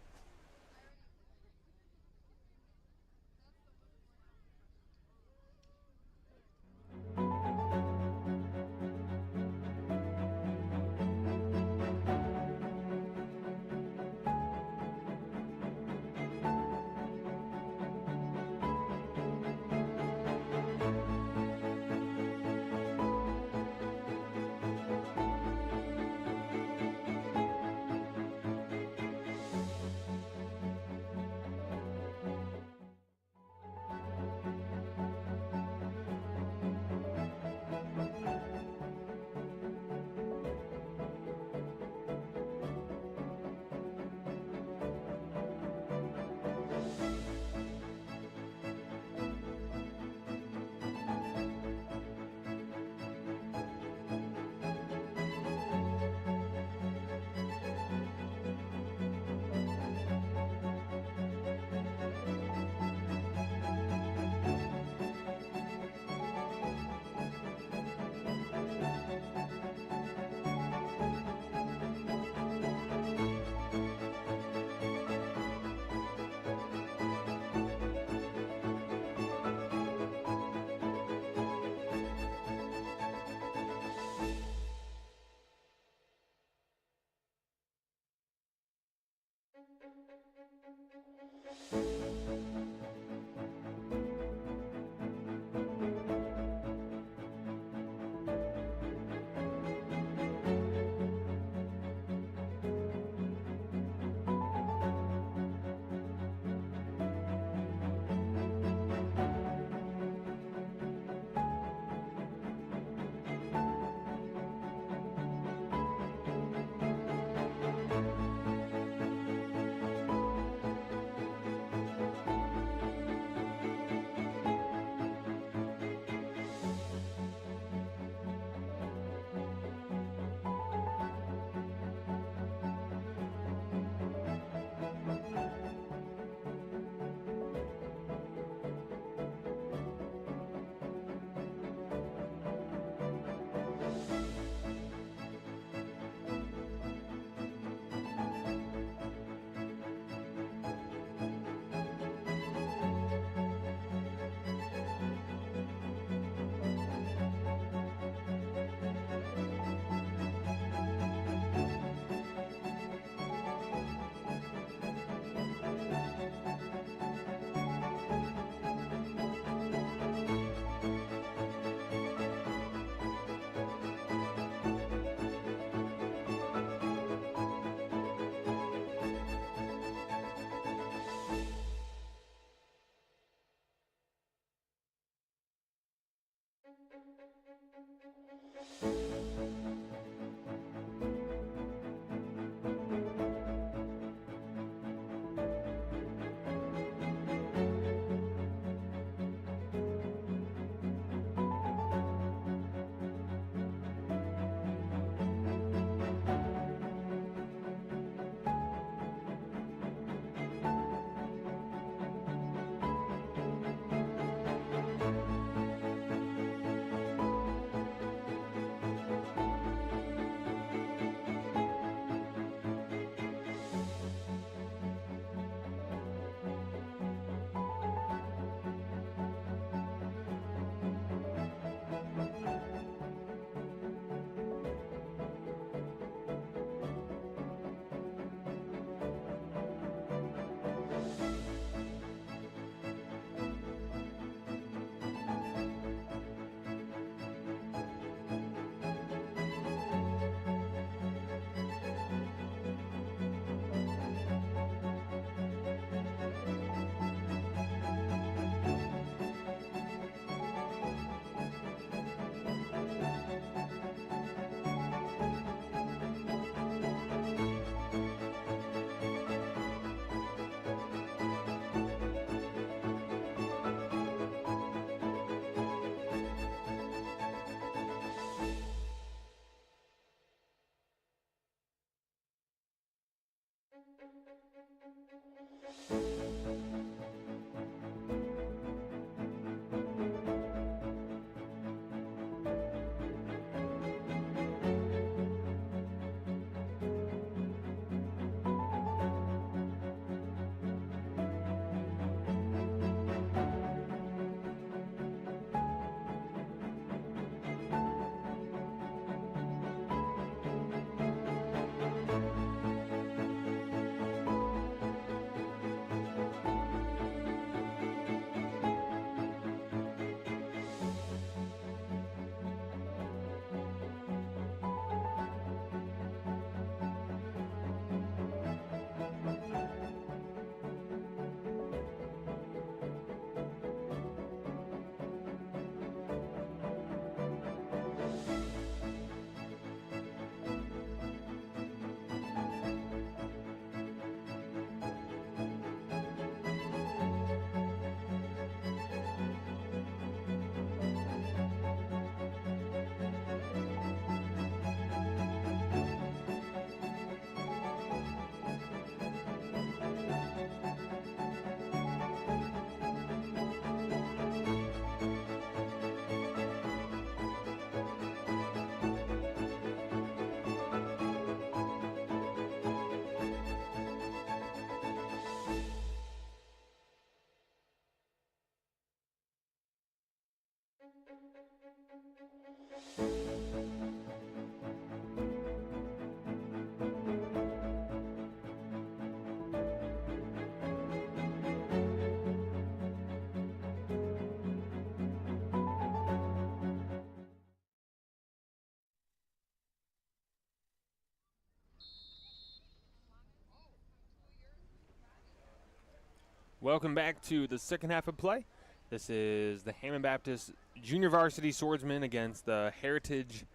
Welcome back to the second half of play. This is the Hammond Baptist Junior Varsity Swordsmen against the Heritage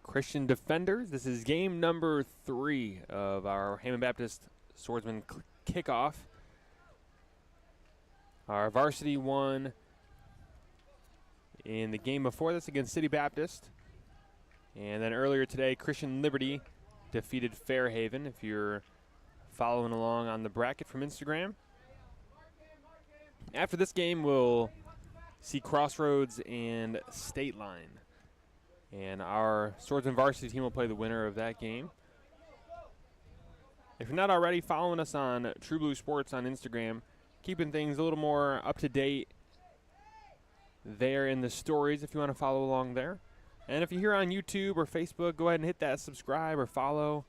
Christian Defenders. This is game number 3 of our Hammond Baptist Swordsman kickoff. Our varsity won in the game before this against City Baptist. And then earlier today, Christian Liberty defeated Fairhaven, if you're following along on the bracket from Instagram. After this game, we'll see Crossroads and State Line. And our Swordsman varsity team will play the winner of that game. If you're not already following us on True Blue Sports on Instagram, keeping things a little more up to date there in the stories if you want to follow along there. And if you're here on YouTube or Facebook, go ahead and hit that subscribe or follow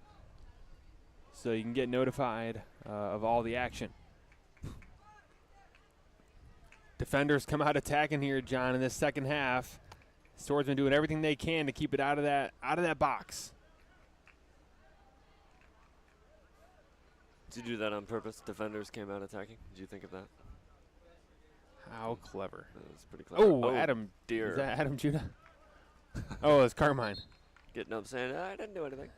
so you can get notified of all the action. Defenders come out attacking here, John, in this second half. Swordsmen doing everything they can to keep it out of that box. Did you do that on purpose? Defenders came out attacking? Did you think of that? How clever. That's pretty clever. Oh, Adam. Dear. Is that Adam Judah? Oh, it's Carmine. Getting up saying, I didn't do anything.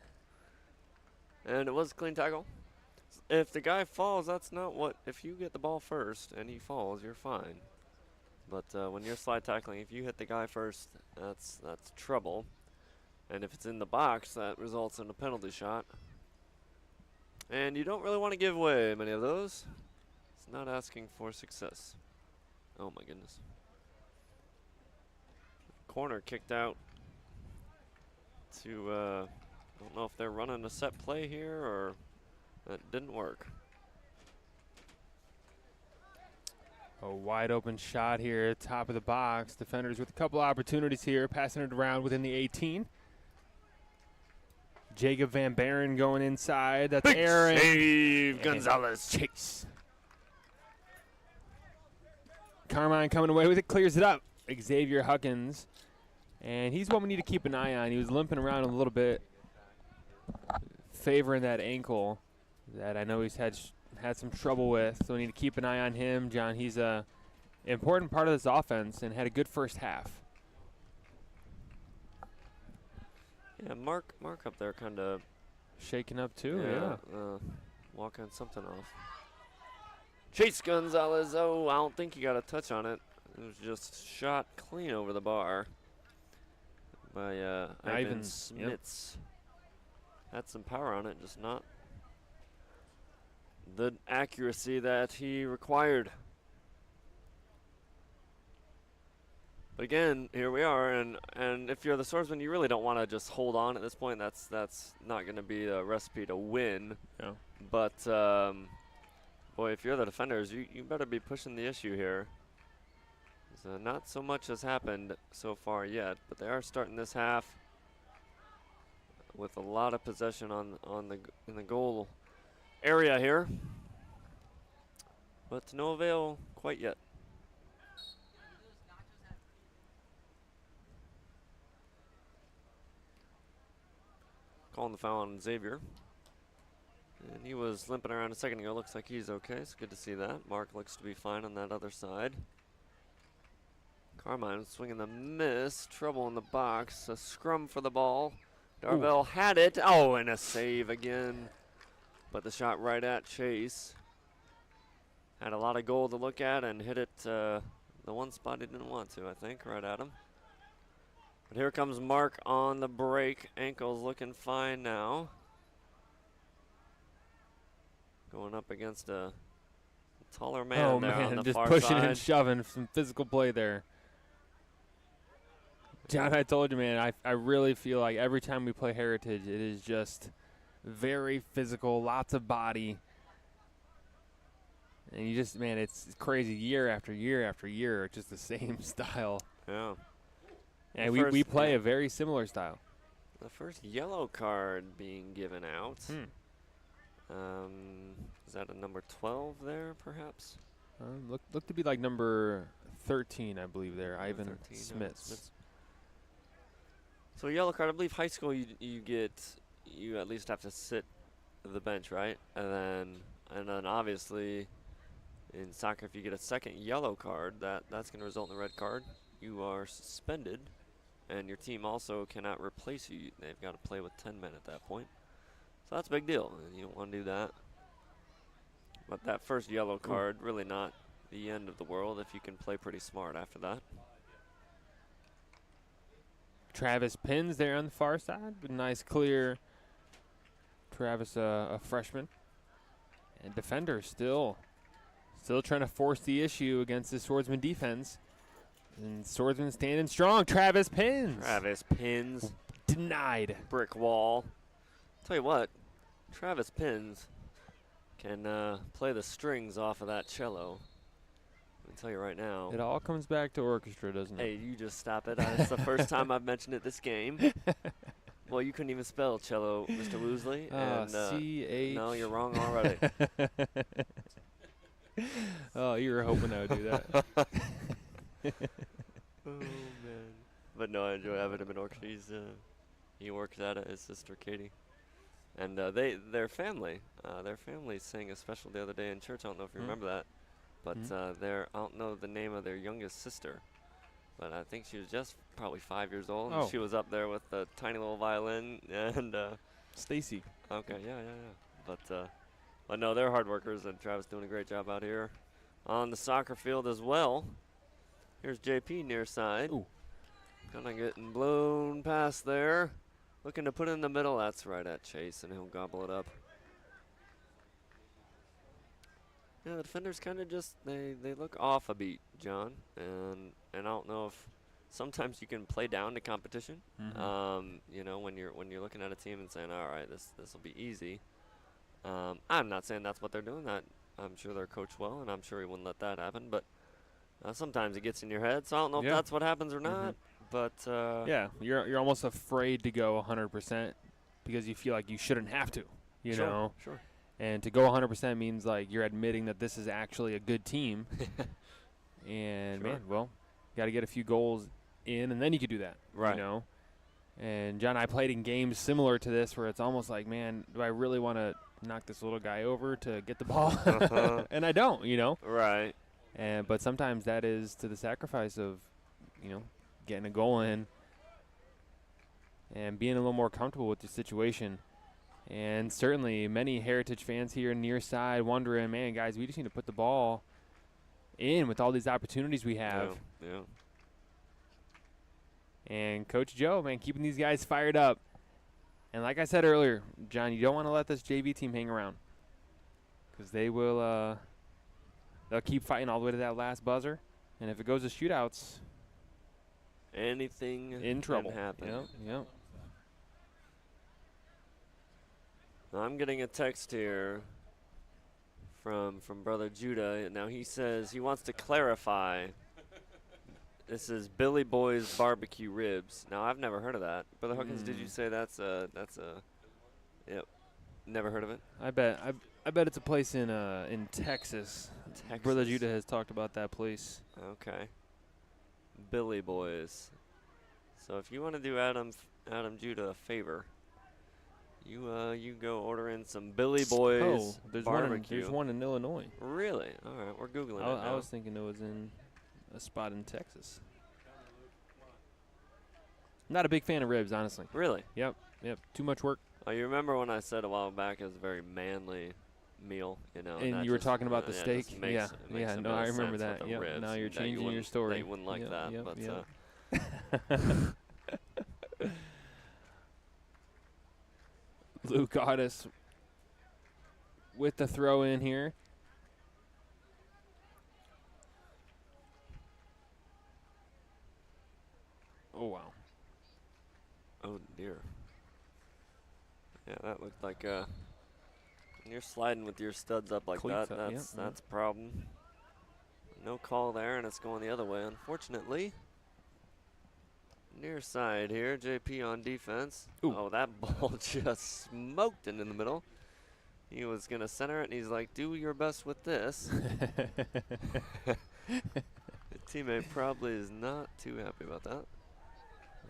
And it was a clean tackle. If the guy falls, that's not what, if you get the ball first and he falls, you're fine. But when you're slide tackling, if you hit the guy first, that's trouble. And if it's in the box, that results in a penalty shot. And you don't really want to give away many of those. It's not asking for success. Oh my goodness. Corner kicked out to, I don't know if they're running a set play here or that didn't work. A wide open shot here, top of the box. Defenders with a couple opportunities here, passing it around within the 18. Jacob Van Baren going inside. That's Big Aaron. save, Gonzalez. Chase. Carmine coming away with it, clears it up. Xavier Huckins. And he's what we need to keep an eye on. He was limping around a little bit, favoring that ankle that I know he's had some trouble with. So we need to keep an eye on him. John, he's a important part of this offense and had a good first half. Yeah, Mark up there kind of shaking up too, yeah. Walking something off. Chase Gonzalez, oh, I don't think he got a touch on it. It was just shot clean over the bar by Ivan Smits. Yep. Had some power on it, just not the accuracy that he required. But again, here we are, and if you're the swordsman, you really don't want to just hold on at this point. That's not going to be a recipe to win. Yeah. But boy, if you're the defenders, you better be pushing the issue here. So not so much has happened so far yet, but they are starting this half with a lot of possession in the goal area here, but to no avail quite yet. Calling the foul on Xavier. And he was limping around a second ago. Looks like he's okay. It's good to see that. Mark looks to be fine on that other side. Carmine swinging the miss. Trouble in the box. A scrum for the ball. Darvell had it. Oh, and a save again. But the shot right at Chase. Had a lot of goal to look at and hit it the one spot he didn't want to, I think, right at him. But here comes Mark on the break. Ankle's looking fine now. Going up against a taller man there on the just far pushing side. and shoving. Some physical play there. John, I told you, man, I really feel like every time we play Heritage, it is just very physical, lots of body. And you just, man, it's crazy year after year after year, just the same style. Yeah. And we play a very similar style. The first yellow card being given out. Is that a number 12 there, perhaps? Look to be like number 13, I believe there, Ivan 13, Smits. So yellow card, I believe high school you at least have to sit the bench, right? And then obviously In soccer, if you get a second yellow card, that's going to result in a red card. You are suspended, and your team also cannot replace you. They've got to play with 10 men at that point. So that's a big deal, and you don't want to do that. But that first yellow card, really not the end of the world if you can play pretty smart after that. Travis pins there on the far side. Nice clear. Travis, a freshman. And defender still trying to force the issue against the Swordsman defense. And Swordsman standing strong. Travis pins. Travis pins. Denied. Brick wall. Tell you what, Travis pins can play the strings off of that cello. Let me tell you right now. It all comes back to orchestra, doesn't it? Hey, you just stop it. It's the first time I've mentioned it this game. Well, you couldn't even spell cello, Mr. Woosley. C-H. No, you're wrong already. Oh, you were hoping I would do that. Oh, man. But no, I enjoy having him in orchestra. He works at it, his sister Katie. And their family sang a special the other day in church. I don't know if you remember that. But I don't know the name of their youngest sister. But I think she was just probably 5 years old. Oh. And she was up there with a tiny little violin. And Stacy. okay, yeah. But no, they're hard workers, and Travis doing a great job out here on the soccer field as well. Here's JP near side. Kind of getting blown past there. Looking to put it in the middle. That's right at Chase, and he'll gobble it up. Yeah, the defenders kind of just, they look off a beat, John. And I don't know if sometimes you can play down to competition. You know, when you're looking at a team and saying, all right, this will be easy. I'm not saying that's what they're doing. I'm sure they're coached well, and I'm sure he wouldn't let that happen. But sometimes it gets in your head, so I don't know if that's what happens or not. But yeah, you're almost afraid to go 100% because you feel like you shouldn't have to. You know. Sure. And to go 100% means like you're admitting that this is actually a good team. And man, well, got to get a few goals in, and then you could do that. Right. You know. And John and I played in games similar to this where it's almost like, man, do I really want to knock this little guy over to get the ball? And I don't, you know. Right. But sometimes that is to the sacrifice of, you know, getting a goal in and being a little more comfortable with the situation. And certainly many Heritage fans here near side wondering, man, guys, we just need to put the ball in with all these opportunities we have. Yeah. And Coach Joe, man, keeping these guys fired up. And like I said earlier, John, you don't want to let this JV team hang around because they will they'll keep fighting all the way to that last buzzer. And if it goes to shootouts, anything in trouble. can happen. Yep. I'm getting a text here from Brother Judah. Now he says he wants to clarify. This is Billy Boy's barbecue ribs. Now I've never heard of that. Brother Hawkins, did you say that's a? Yep. Never heard of it. I bet it's a place in Texas. Brother Judah has talked about that place. Okay. Billy Boys. So if you want to do Adam Judah a favor, you go order in some Billy Boys barbecue. There's one in Illinois. Really? All right, we're Googling it now. I was thinking it was in a spot in Texas. Not a big fan of ribs, honestly. Really? Yep. Too much work. Oh, you remember when I said a while back it was a very manly meal, you know? And you were talking about the steak? It makes No, a I bit of remember sense that. with the ribs. Now you're That changing your story. They wouldn't like that, but Luke Otis with the throw in here. Oh, wow. Oh, dear. Yeah, that looked like when you're sliding with your studs up like Cleats that, up, that's a problem. No call there, and it's going the other way, unfortunately. Near side here, JP on defense. Ooh. Oh, that ball just smoked it in the middle. He was going to center it, and he's like, do your best with this. The teammate probably is not too happy about that.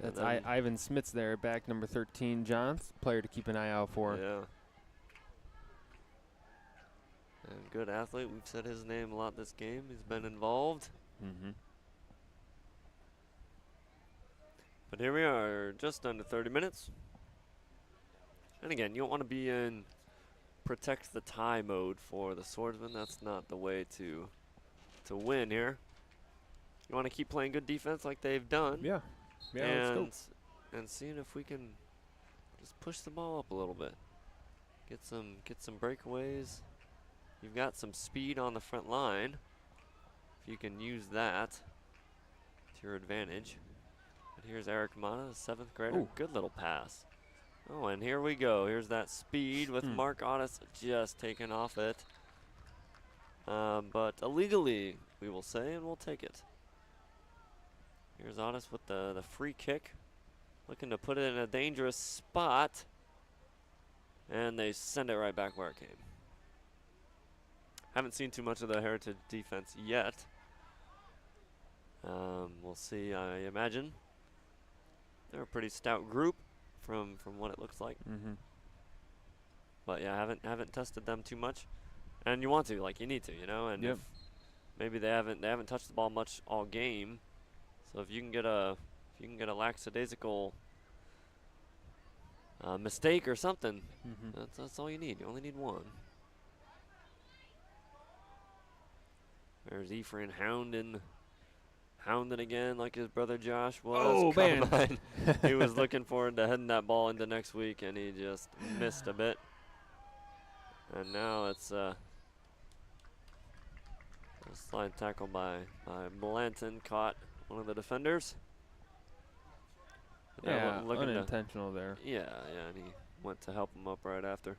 That's Ivan Smits there, back number 13, Johns, player to keep an eye out for. Yeah. And good athlete. We've said his name a lot this game. He's been involved. Mm-hmm. But here we are, just under 30 minutes. And again, you don't want to be in protect the tie mode for the Swordsmen. That's not the way to win here. You want to keep playing good defense like they've done. Yeah. Yeah, let's go. And seeing if we can just push the ball up a little bit. Get some breakaways. You've got some speed on the front line. If you can use that to your advantage. But here's Eric Mata, the 7th grader. Ooh. Good little pass. Oh, and here we go. Here's that speed with Mark Otis just taking off it. But illegally, we will say, and we'll take it. Here's Otis with the free kick. Looking to put it in a dangerous spot. And they send it right back where it came. Haven't seen too much of the Heritage defense yet. We'll see, I imagine. They're a pretty stout group from what it looks like. Mm-hmm. But yeah, haven't tested them too much. And you want to, like you need to, you know, and Yep. if maybe they haven't touched the ball much all game. So if you can get a lackadaisical mistake or something, that's all you need. You only need one. There's Ephraim hounding again like his brother Josh was. Oh, Come man. on. He was looking forward to heading that ball into next week, and he just missed a bit. And now it's a slide tackle by Blanton, caught one of the defenders. But that Yeah, wasn't looking to- unintentional there. yeah, and he went to help him up right after.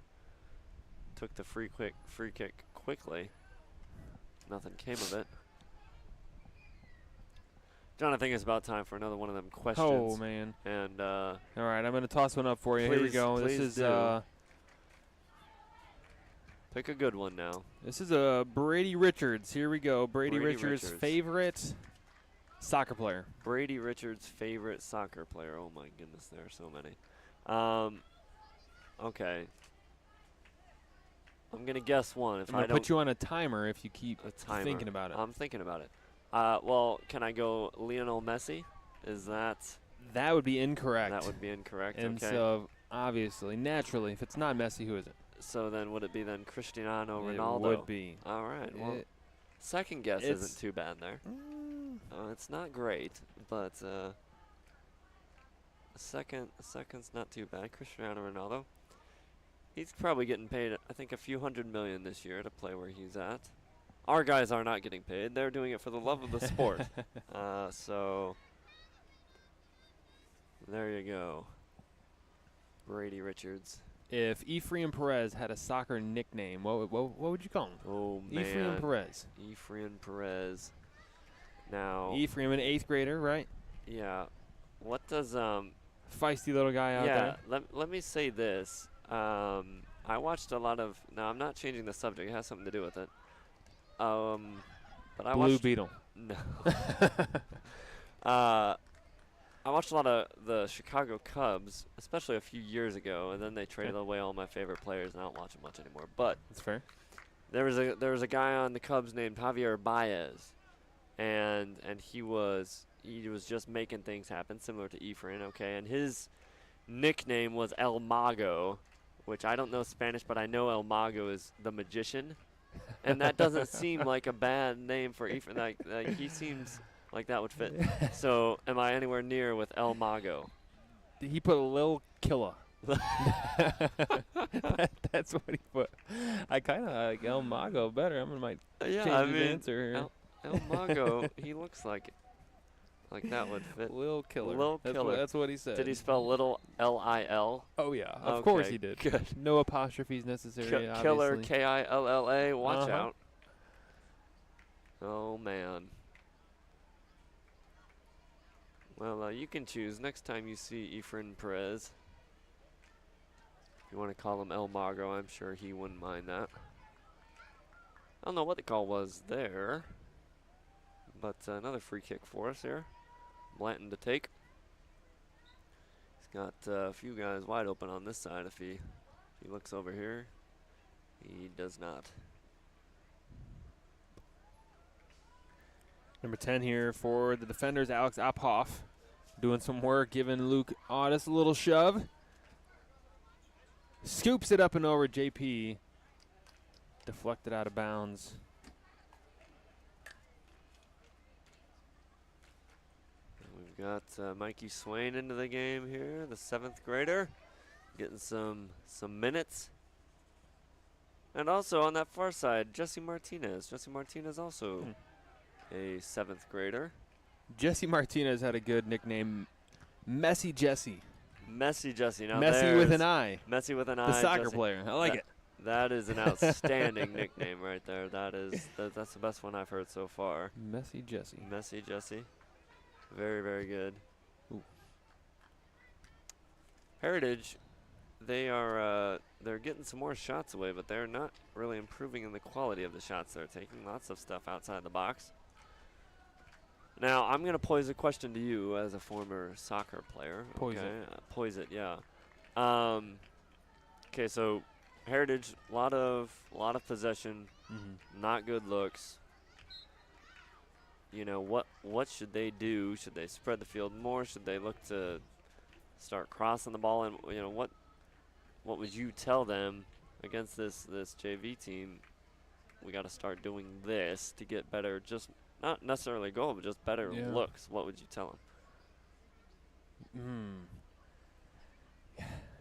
Took the free kick quickly. Nothing came of it. John, I think it's about time for another one of them questions. Oh, man. And All right, I'm going to toss one up for you. Here we Please- go. please This is do. Pick a good one now. Brady Richards. Here we go. Brady Brady Richards' Richards. favorite soccer player. Brady Richards' favorite soccer player. Oh my goodness, there are so many. Okay. I'm gonna guess one. If I'm I going to don't put you on a timer if you keep a timer. thinking about it. I'm thinking about it. Well, can I go Lionel Messi? Is that That would be incorrect. that would be incorrect? And okay. so, obviously, naturally, if it's not Messi, who is it? So then would it be then Cristiano It Ronaldo? would be. All right. Well, It- second guess it's- isn't too bad there. It's not great, but second's not too bad. Cristiano Ronaldo. He's probably getting paid, I think, a few $100 million this year to play where he's at. Our guys are not getting paid. They're doing it for the love of the sport. So there you go. Brady Richards. If Ephraim Perez had a soccer nickname, what would you call him? Oh, man. Ephraim Perez. Ephraim Perez. Now, Ephraim, an 8th grader, right? yeah. What does Feisty little guy out yeah, there. let me say this. I watched a lot of. Now I'm not changing the subject. It has something to do with it. But I Blue watched. Beetle. No. I watched a lot of the Chicago Cubs, especially a few years ago, and then they traded away all my favorite players, and I don't watch them much anymore. But That's fair. there was a guy on the Cubs named Javier Baez, and he was just making things happen, similar to Ephraim, okay? And his nickname was El Mago, which I don't know Spanish, but I know El Mago is the magician, and that doesn't seem like a bad name for Ephraim. Like he seems like that would fit. So, am I anywhere near with El Mago? He put Lil Killa. That's what he put. I kind of like El Mago better. I might Yeah, change I his mean, answer here. El Mago, he looks like that would fit. Lil Killer. Lil Killer. That's what he said. Did he spell little L-I-L? Oh, yeah. Of Okay, course he did. good. No apostrophes necessary, Killer, obviously. K-I-L-L-A. Watch Uh-huh. out. Oh, man. Well, you can choose next time you see Ephraim Perez. If you want to call him El Mago, I'm sure he wouldn't mind that. I don't know what the call was there. But another free kick for us here. Blanton to take. He's got a few guys wide open on this side. If he looks over here, he does not. Number 10 here for the defenders, Alex Ophoff, doing some work, giving Luke Audis a little shove. Scoops it up and over JP. Deflected out of bounds. We've got Mikey Swain into the game here, the 7th grader, getting some minutes. And also on that far side, Jesse Martinez. Jesse Martinez also a 7th grader. Jesse Martinez had a good nickname, Messy Jesse. Messy Jesse. Now Messy with an I. Messy with an I. The soccer Jesse. player. I like it. That is an outstanding nickname right there. That's the best one I've heard so far. Messy Jesse. Messy Jesse. Very, very good. Ooh. Heritage, they're getting some more shots away, but they're not really improving in the quality of the shots they're taking. Lots of stuff outside the box. Now, I'm going to pose a question to you as a former soccer player. Pose okay? it. Pose it, yeah. Okay, so Heritage, lot of possession, not good looks. You know, what should they do? Should they spread the field more? Should they look to start crossing the ball? And you know, what would you tell them against this JV team? We got to start doing this to get better. Just not necessarily goal, but just better looks. What would you tell them?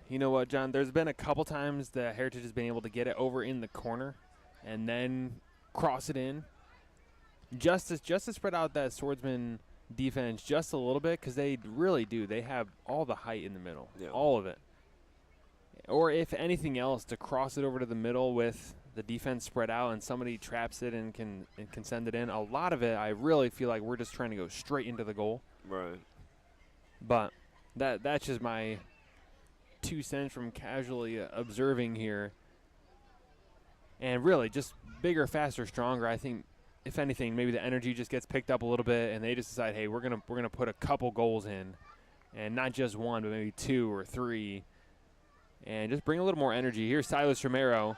You know what, John? There's been a couple times that Heritage has been able to get it over in the corner and then cross it in. Just to spread out that Swordsman defense just a little bit, because they really do. They have all the height in the middle, all of it. Or if anything else, to cross it over to the middle with the defense spread out and somebody traps it and can send it in. A lot of it, I really feel like we're just trying to go straight into the goal. Right. But that's just my 2 cents from casually observing here. And really, just bigger, faster, stronger. I think, if anything, maybe the energy just gets picked up a little bit, and they just decide, hey, we're gonna put a couple goals in, and not just one, but maybe 2 or 3, and just bring a little more energy. Here's Silas Romero,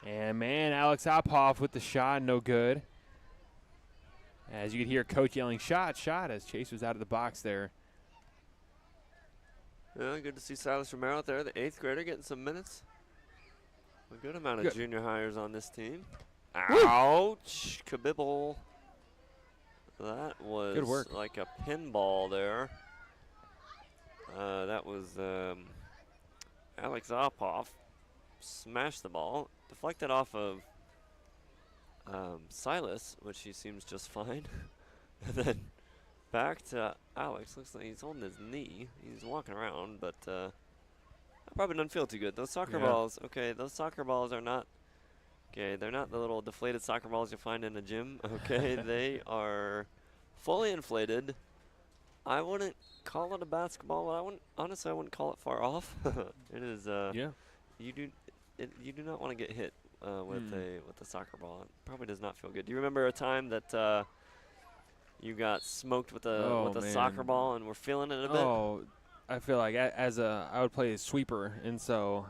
and man, Alex Ophoff with the shot, no good. As you could hear Coach yelling, "Shot, shot!" as Chase was out of the box there. Yeah, good to see Silas Romero out there, the 8th grader, getting some minutes. A good amount of junior hires on this team. Ouch! Kabibble. That was good work. Like a pinball there. That was Alex Ophoff. Smashed the ball. Deflected off of Silas, which he seems just fine. And then back to Alex. Looks like he's holding his knee. He's walking around, but that probably doesn't feel too good. Those soccer balls, okay, those soccer balls are not, okay, they're not the little deflated soccer balls you find in a gym, okay? They are fully inflated. I wouldn't call it a basketball, but honestly, I wouldn't call it far off. It is, you do not want to get hit with a soccer ball. It probably does not feel good. Do you remember a time that you got smoked with a soccer ball and were feeling it a bit? Oh, I feel like I would play a sweeper, and so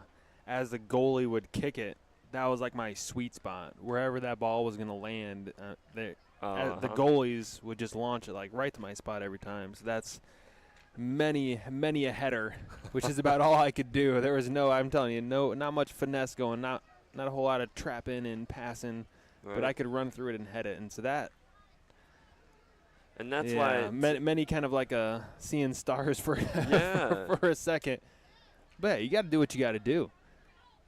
as the goalie would kick it, that was like my sweet spot. Wherever that ball was going to land, the goalies would just launch it like right to my spot every time. So that's many a header, which is about all I could do. There was I'm telling you, not much finesse going, not a whole lot of trapping and passing, but I could run through it and head it, and so that. And that's why many kind of like seeing stars for for a second. But you got to do what you got to do.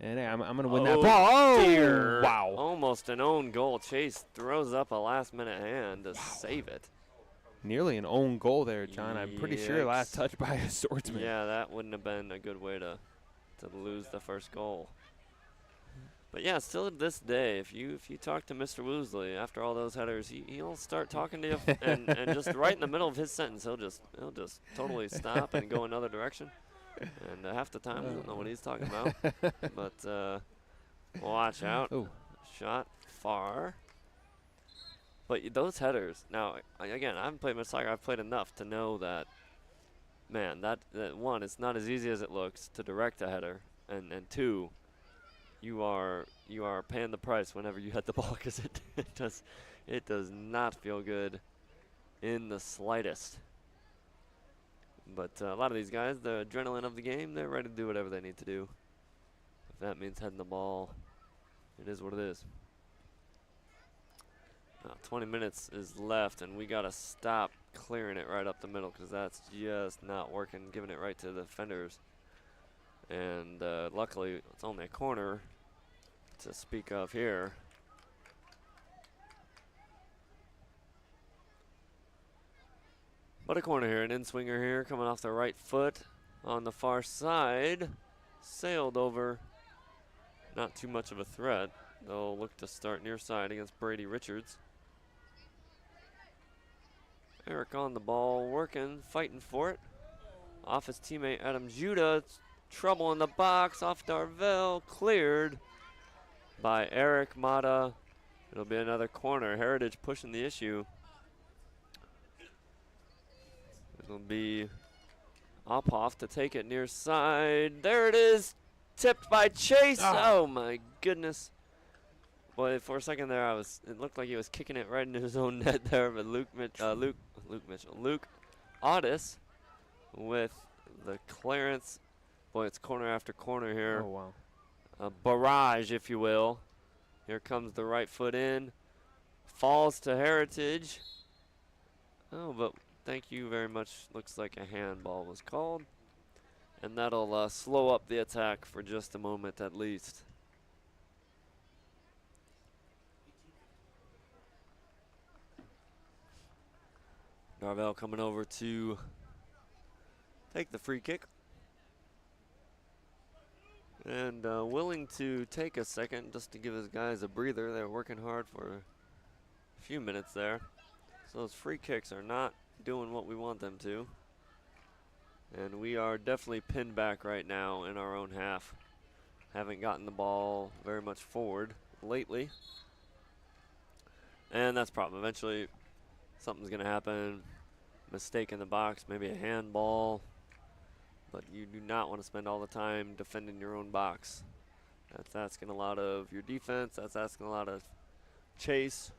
And hey, I'm going to win that ball. Oh, dear. Wow. Almost an own goal. Chase throws up a last-minute hand to save it. Nearly an own goal there, John. I'm pretty sure last touch by a Swordsman. Yeah, that wouldn't have been a good way to lose the first goal. But yeah, still to this day, if you talk to Mr. Woosley after all those headers, he'll start talking to you, and just right in the middle of his sentence, he'll just totally stop and go another direction. And half the time, we don't know what he's talking about. But watch out. Ooh. Shot far. But those headers, now, again, I haven't played much soccer. I've played enough to know that, man, that one, it's not as easy as it looks to direct a header. And 2, you are paying the price whenever you hit the ball, because it It does not feel good in the slightest. But a lot of these guys, the adrenaline of the game, they're ready to do whatever they need to do. If that means heading the ball, it is what it is. 20 minutes is left, and we got to stop clearing it right up the middle because that's just not working, giving it right to the defenders. And luckily, it's only a corner to speak of here. But a corner here, an in-swinger here, coming off the right foot on the far side. Sailed over. Not too much of a threat. They'll look to start near side against Brady Richards. Eric on the ball, working, fighting for it. Off his teammate Adam Judah. Trouble in the box, off Darvell, cleared by Eric Mata. It'll be another corner. Heritage pushing the issue. It'll be Ophoff to take it near side. There it is, tipped by Chase. Oh my goodness. Boy, for a second there, it looked like he was kicking it right into his own net there, but Luke Audis with the clearance. Boy, it's corner after corner here. Oh, wow. A barrage, if you will. Here comes the right foot in. Falls to Heritage. Oh, but thank you very much. Looks like a handball was called. And that'll slow up the attack for just a moment at least. Darvell coming over to take the free kick. And willing to take a second just to give his guys a breather. They're working hard for a few minutes there. So those free kicks are not doing what we want them to. And we are definitely pinned back right now in our own half. Haven't gotten the ball very much forward lately. And that's the problem. Eventually something's going to happen. Mistake in the box, maybe a handball. But you do not want to spend all the time defending your own box. That's asking a lot of your defense. That's asking a lot of chase.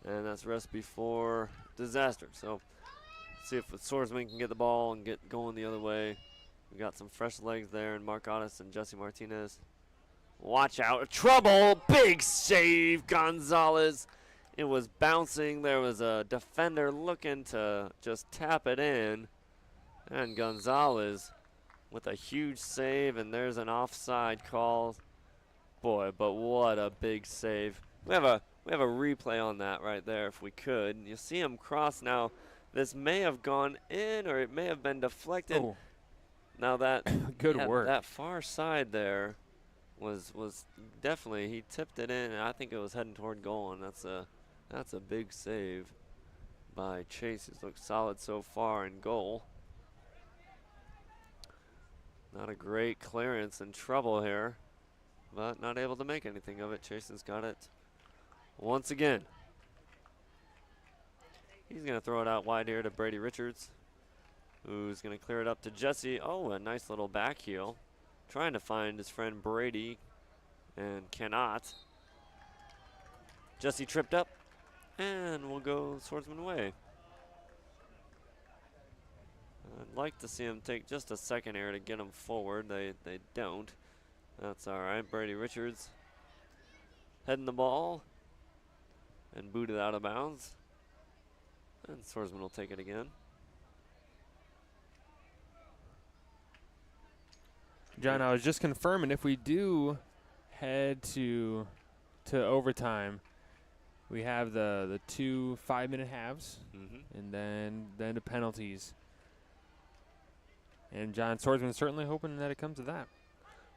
And that's recipe for disaster. So see if the Swordsmen can get the ball and get going the other way. We got some fresh legs there, and Mark Otis and Jesse Martinez. Watch out. Trouble. Big save, Gonzalez. It was bouncing. There was a defender looking to just tap it in. And Gonzalez with a huge save, and there's an offside call. Boy, but what a big save. We have a replay on that right there if we could. You see him cross now. This may have gone in, or it may have been deflected. Oh. Now that Good work. That far side there was definitely, he tipped it in, and I think it was heading toward goal, and that's a big save by Chase. He's looked solid so far in goal. Not a great clearance, and trouble here, but not able to make anything of it. Chasen's got it once again. He's going to throw it out wide here to Brady Richards, who's going to clear it up to Jesse. Oh, a nice little back heel. Trying to find his friend Brady and cannot. Jesse tripped up, and we'll go Swordsman way. I'd like to see him take just a second here to get him forward. They don't. That's all right. Brady Richards heading the ball and booted out of bounds. And Swordsman will take it again. John, I was just confirming if we do head to overtime, we have the 2 5-minute halves, and then the penalties. And John, Swordsman's certainly hoping that it comes to that.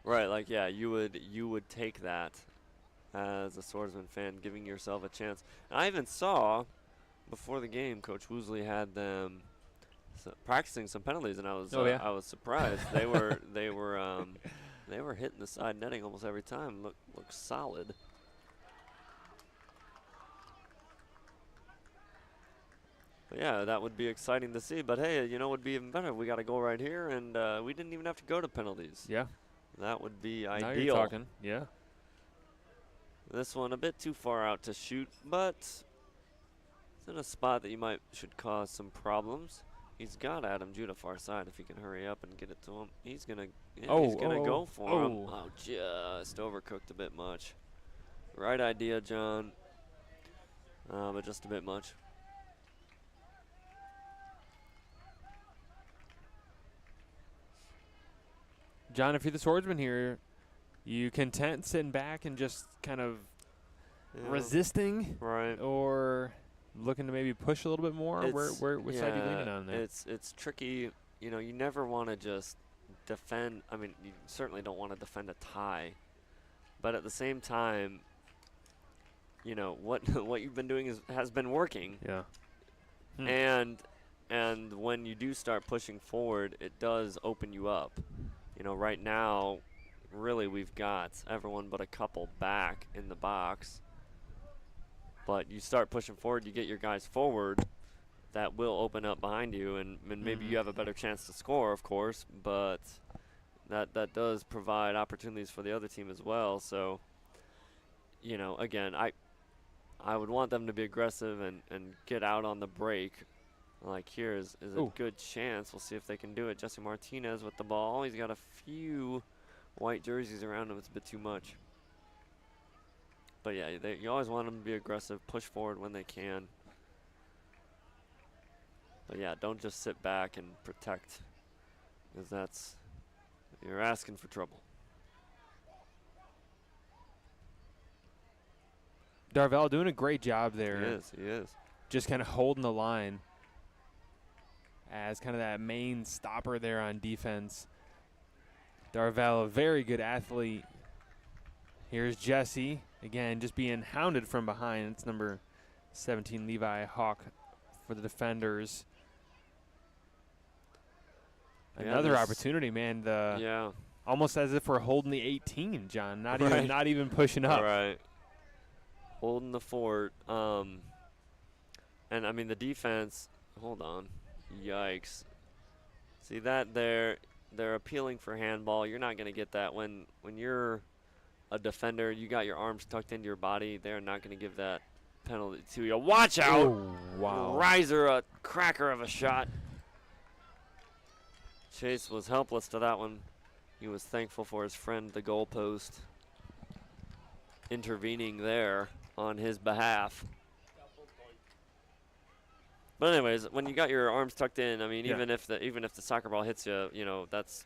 Right, like yeah, you would take that as a Swordsman fan, giving yourself a chance. And I even saw before the game, Coach Woosley had them practicing some penalties, and I was I was surprised. they were hitting the side netting almost every time. Looked solid. But yeah, that would be exciting to see. But hey, you know, it would be even better. We got a goal right here, and we didn't even have to go to penalties. Yeah. That would be Now ideal. you're talking. Yeah. This one a bit too far out to shoot, but it's in a spot that should cause some problems. He's got Adam Judah far side if he can hurry up and get it to him. He's gonna go for him. Oh, just overcooked a bit much. Right idea, John, but just a bit much. John, if you're the Swordsman here, you content sitting back and just kind of resisting, right? Or looking to maybe push a little bit more? Which side are you leaning on there? It's tricky. You know, you never want to just defend. I mean, you certainly don't want to defend a tie, but at the same time, you know what what you've been doing has been working. Yeah. And when you do start pushing forward, it does open you up. You know, right now, really we've got everyone but a couple back in the box. But you start pushing forward, you get your guys forward, that will open up behind you, and maybe you have a better chance to score, of course, but that does provide opportunities for the other team as well. So, you know, again, I would want them to be aggressive and get out on the break. Like here is a good chance. We'll see if they can do it. Jesse Martinez with the ball. He's got a few white jerseys around him. It's a bit too much. But yeah, you always want them to be aggressive, push forward when they can. But yeah, don't just sit back and protect, because you're asking for trouble. Darvell doing a great job there. He is. Just kind of holding the line as kind of that main stopper there on defense. Darvell, a very good athlete. Here's Jesse, again, just being hounded from behind. It's number 17, Levi Hawk, for the defenders. Another opportunity, man. Almost as if we're holding the 18, John. Not even pushing up. Right. Holding the fort. And I mean the defense. Hold on. Yikes. See that there? They're appealing for handball. You're not going to get that when you're a defender. You got your arms tucked into your body. They're not going to give that penalty to you. Watch out! Oh, wow. Riser, a cracker of a shot. Chase was helpless to that one. He was thankful for his friend, the goalpost, intervening there on his behalf. But anyways, when you got your arms tucked in, I mean, even if the soccer ball hits you, you know, that's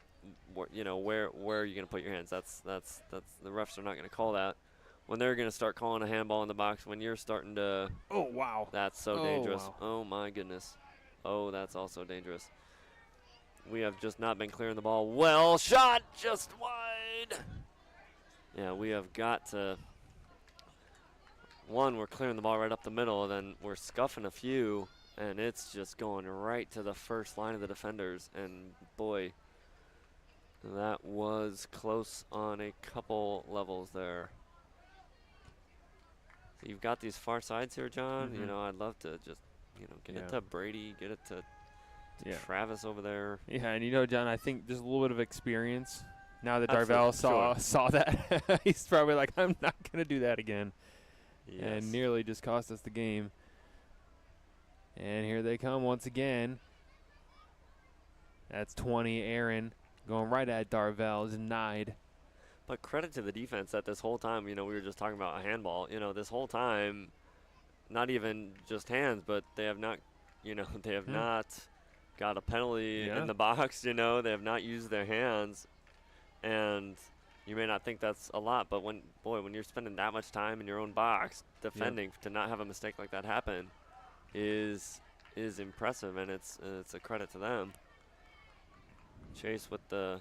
where are you going to put your hands? That's the refs are not going to call that. When they're going to start calling a handball in the box, when you're starting to. Oh wow. That's so dangerous. Wow. Oh my goodness. Oh, that's also dangerous. We have just not been clearing the ball well. Shot just wide. Yeah, we have got to. One, we're clearing the ball right up the middle, and then we're scuffing a few. And it's just going right to the first line of the defenders. And, boy, that was close on a couple levels there. So you've got these far sides here, John. You know, I'd love to just, get it to Brady, get it to Travis over there. Yeah, and John, I think just a little bit of experience. Now that Absolutely. Darvell saw that, he's probably like, I'm not going to do that again. Yes. And nearly just cost us the game. And here they come once again. That's 20, Aaron, going right at Darvell, denied. But credit to the defense that this whole time, we were just talking about a handball. This whole time, not even just hands, but they have not, they have not got a penalty in the box. They have not used their hands. And you may not think that's a lot, but when you're spending that much time in your own box defending, to not have a mistake like that happen is impressive, and it's a credit to them. Chase with the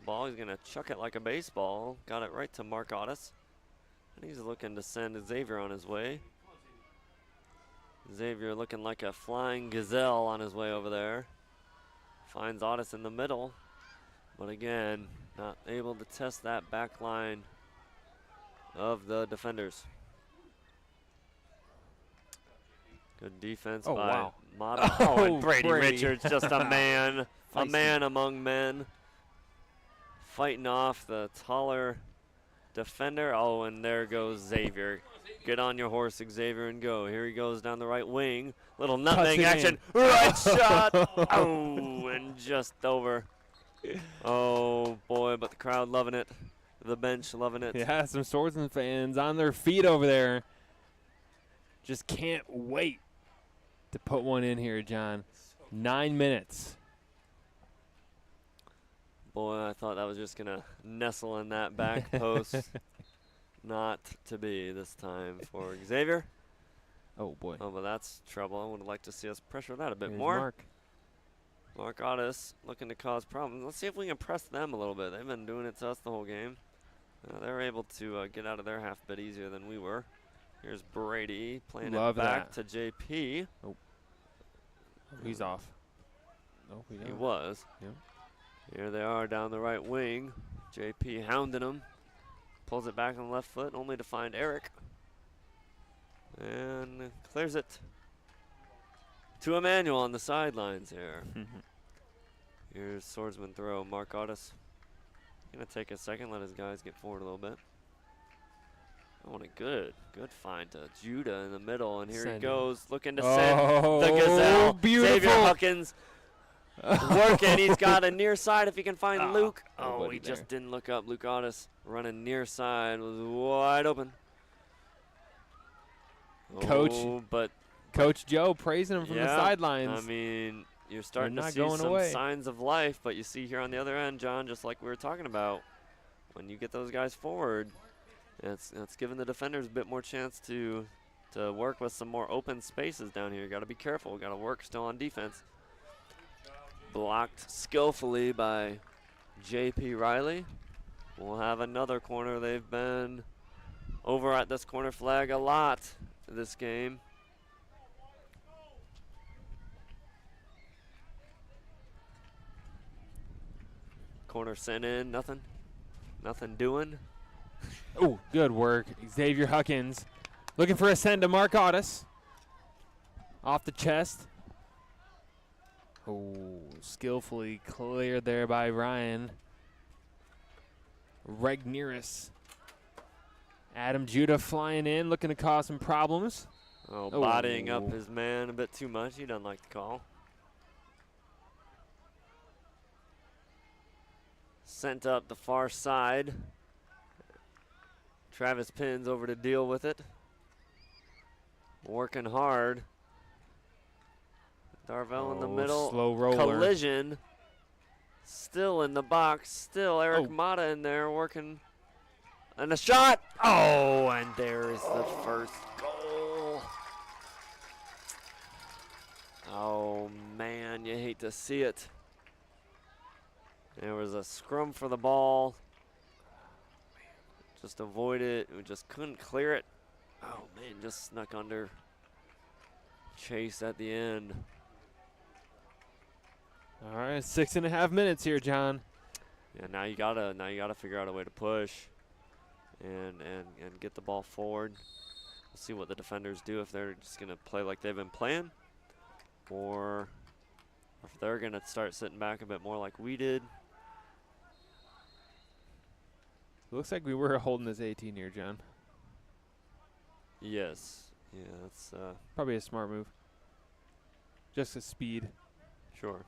ball. He's going to chuck it like a baseball. Got it right to Mark Otis. And he's looking to send Xavier on his way. Xavier looking like a flying gazelle on his way over there. Finds Otis in the middle. But again, not able to test that back line of the defenders. Good defense by Mata. And Brady Richards, just a man, among men, fighting off the taller defender. Oh, and there goes Xavier. Get on your horse, Xavier, and go. Here he goes down the right wing. Little nutmeg action. Right shot. Oh, and just over. Oh, boy, but the crowd loving it. The bench loving it. Yeah, some Swordsman fans on their feet over there. Just can't wait to put one in here, John. 9 minutes. Boy, I thought that was just going to nestle in that back post. Not to be this time for Xavier. Oh, boy. Oh, but that's trouble. I would like to see us pressure that a bit Here's more. Mark Otis looking to cause problems. Let's see if we can press them a little bit. They've been doing it to us the whole game. They were able to get out of their half a bit easier than we were. Here's Brady playing Love it back that. to JP. Oh, he's off. Oh, He was. Yep. Here they are down the right wing. JP hounding him. Pulls it back on the left foot, only to find Eric. And clears it to Emmanuel on the sidelines here. Here's Swordsman throw. Mark Otis. Gonna take a second, let his guys get forward a little bit. Oh, and a good find to Judah in the middle, and here he goes, looking to send the Gazelle. Beautiful. Xavier Huckins working. He's got a near side if he can find Luke. Oh, he just didn't look up. Luke Otis running near side was wide open. Coach Joe praising him from the sidelines. I mean, you're starting to not see going some away. signs of life, but you see here on the other end, John, just like we were talking about, when you get those guys forward, it's giving the defenders a bit more chance to work with some more open spaces down here. Got to be careful. Got to work still on defense. Blocked skillfully by J.P. Riley. We'll have another corner. They've been over at this corner flag a lot this game. Corner sent in, nothing doing. Oh, good work. Xavier Huckins looking for a send to Mark Otis. Off the chest. Oh, skillfully cleared there by Ryan Regneris. Adam Judah flying in, looking to cause some problems. Oh, bodying up his man a bit too much. He doesn't like the call. Sent up the far side. Travis Pins over to deal with it. Working hard. Darvell in the middle. Slow roller. Collision. Still in the box. Still Eric Mata in there working. And a shot. Oh, and there's the first goal. Oh, man, you hate to see it. There was a scrum for the ball. Just avoid it. We just couldn't clear it. Oh, man, just snuck under. Chase at the end. All right, 6.5 minutes here, John. Yeah, now you gotta figure out a way to push and get the ball forward. We'll see what the defenders do, if they're just gonna play like they've been playing, or if they're gonna start sitting back a bit more like we did. Looks like we were holding this 18 here, John. Yes. Yeah, that's probably a smart move. Just a speed. Sure.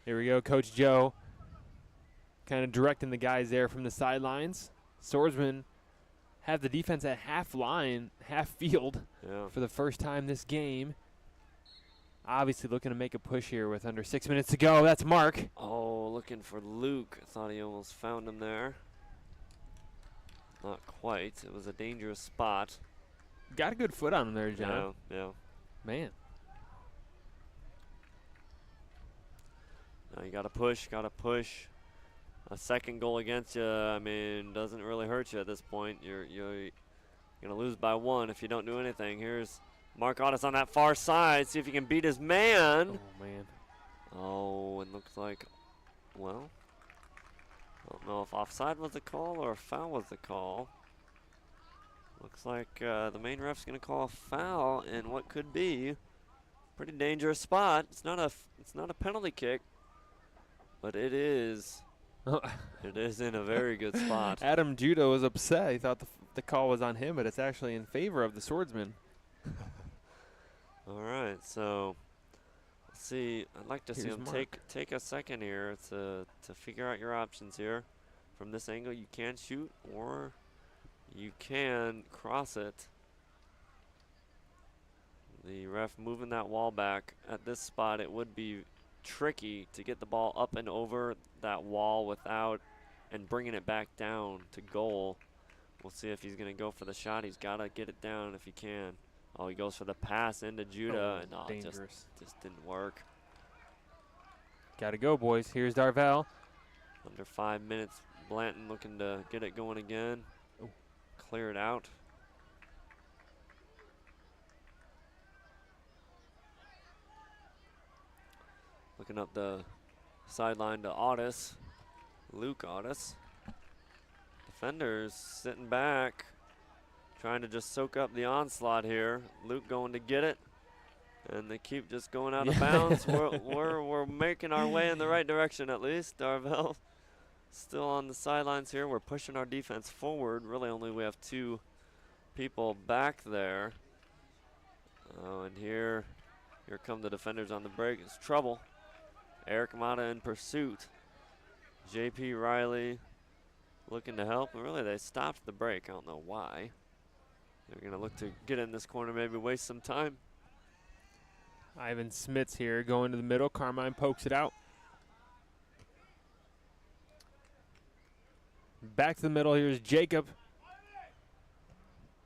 Here we go, Coach Joe. Kind of directing the guys there from the sidelines. Swordsmen have the defense at half line, half field for the first time this game. Obviously looking to make a push here with under 6 minutes to go. That's Mark. Oh, looking for Luke. I thought he almost found him there. Not quite. It was a dangerous spot. Got a good foot on him there, John. Yeah. Man. Now you gotta push. A second goal against you, I mean, doesn't really hurt you at this point. You're gonna lose by 1 if you don't do anything. Here's Mark Otis on that far side. See if he can beat his man. Oh, man. Oh, and looks like, well, I don't know if offside was the call or a foul was the call. Looks like the main ref's gonna call a foul in what could be a pretty dangerous spot. It's not a penalty kick, but it is It is in a very good spot. Adam Judah was upset. He thought the call was on him, but it's actually in favor of the Swordsman. All right, so let's see. I'd like to see Here's him Mark. take a second here to figure out your options here. From this angle, you can shoot or you can cross it. The ref moving that wall back. At this spot, it would be tricky to get the ball up and over that wall without and bringing it back down to goal. We'll see if he's going to go for the shot. He's got to get it down if he can. Oh, he goes for the pass into Judah, and Dangerous. just didn't work. Got to go, boys. Here's Darvell. Under 5 minutes, Blanton looking to get it going again. Oh. Clear it out. Looking up the sideline to Otis, Luke Otis. Defenders sitting back, trying to just soak up the onslaught here. Luke going to get it, and they keep just going out of bounds. We're making our way in the right direction at least. Darvell still on the sidelines here. We're pushing our defense forward. Really only we have 2 people back there. Oh, and here come the defenders on the break. It's trouble. Eric Mata in pursuit. JP Riley looking to help. And really, they stopped the break. I don't know why. They're going to look to get in this corner, maybe waste some time. Ivan Smits here going to the middle. Carmine pokes it out. Back to the middle. Here's Jacob.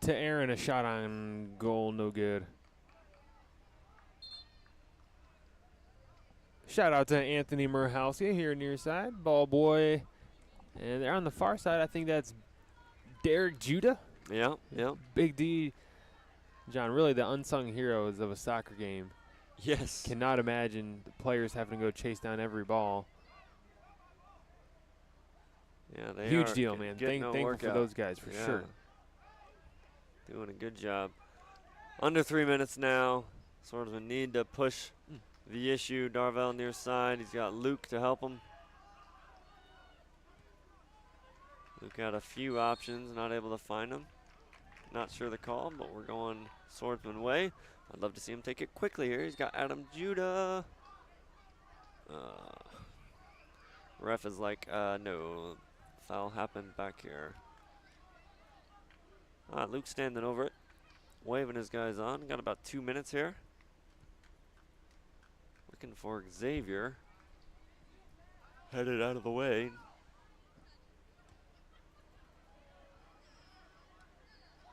To Aaron, a shot on goal, no good. Shout out to Anthony Murhalski here near side, ball boy. And they're on the far side. I think that's Derek Judah. Yeah. Big D. John, really the unsung heroes of a soccer game. Yes. Cannot imagine the players having to go chase down every ball. Yeah, they Huge are deal, man. Thankful for those guys for sure. Doing a good job. Under 3 minutes now. Swordsmen need to push the issue. Darvell near side. He's got Luke to help him. Luke had a few options, not able to find them. Not sure the call, but we're going Swordsman way. I'd love to see him take it quickly here. He's got Adam Judah. Ref is like, no, foul happened back here. Luke standing over it, waving his guys on. Got about 2 minutes here. Looking for Xavier. Headed out of the way.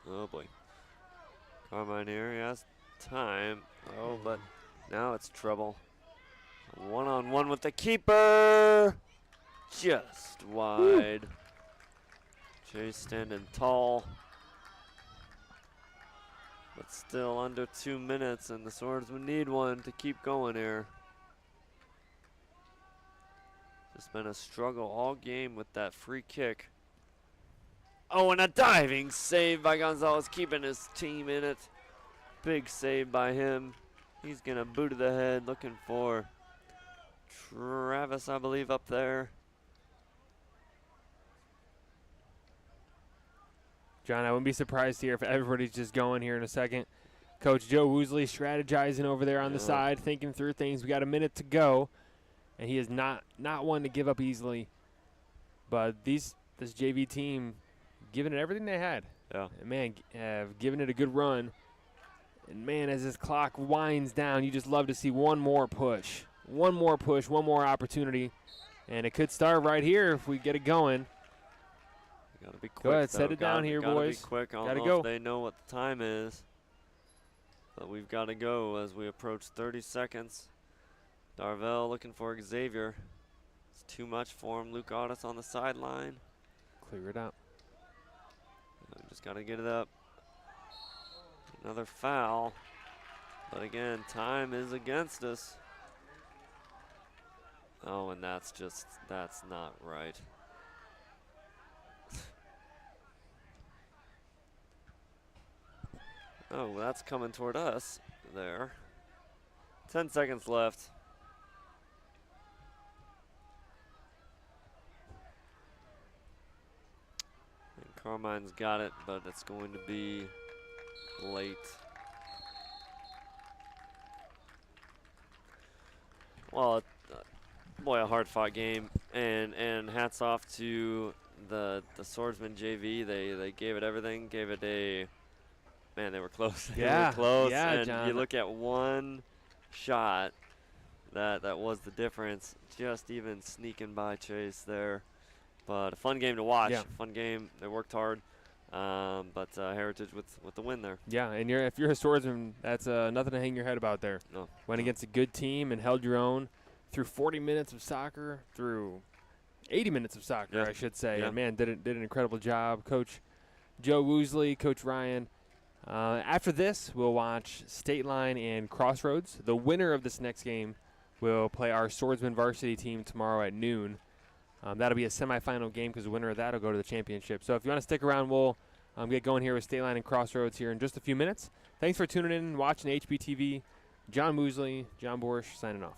Oh boy. Carmine here, he has time. Oh, but now it's trouble. One-on-one with the keeper. Just wide. Chase standing tall. But still under 2 minutes, and the Swordsmen need one to keep going here. It's been a struggle all game with that free kick. Oh, and a diving save by Gonzalez, keeping his team in it. Big save by him. He's going to boot to the head, looking for Travis, I believe, up there. John, I wouldn't be surprised here if everybody's just going here in a second. Coach Joe Woosley strategizing over there on the side, thinking through things. We got a minute to go, and he is not one to give up easily. But this JV team giving it everything they had. Yeah. And man, have given it a good run. And man, as this clock winds down, you just love to see one more push. One more push, one more opportunity. And it could start right here if we get it going. Gotta be quick. Go ahead, though. set it down here, boys. Gotta be quick. I don't Gotta know go. if they know what the time is. But we've got to go as we approach 30 seconds. Darvell looking for Xavier. It's too much for him. Luke Otis on the sideline. Clear it out. Just got to get it up. Another foul. But again, time is against us. Oh, and that's not right. Oh, that's coming toward us there. 10 seconds left. Carmine's got it, but it's going to be late. Well, boy, a hard-fought game, and hats off to the Swordsman JV. They gave it everything. Gave it a man. They were close. They Yeah, were close. yeah, and John. you look at one shot that was the difference. Just even sneaking by Chase there. But a fun game to watch. Yeah. Fun game. They worked hard. But Heritage with the win there. Yeah, and if you're a swordsman, that's nothing to hang your head about there. No. Went against a good team and held your own through 40 minutes of soccer, through 80 minutes of soccer, Yeah. I should say. Yeah. And, man, did an incredible job. Coach Joe Woosley, Coach Ryan. After this, we'll watch State Line and Crossroads. The winner of this next game will play our Swordsman varsity team tomorrow at noon. That'll be a semifinal game because the winner of that will go to the championship. So if you want to stick around, we'll get going here with State Line and Crossroads here in just a few minutes. Thanks for tuning in and watching HBTV. John Woosley, John Borsch signing off.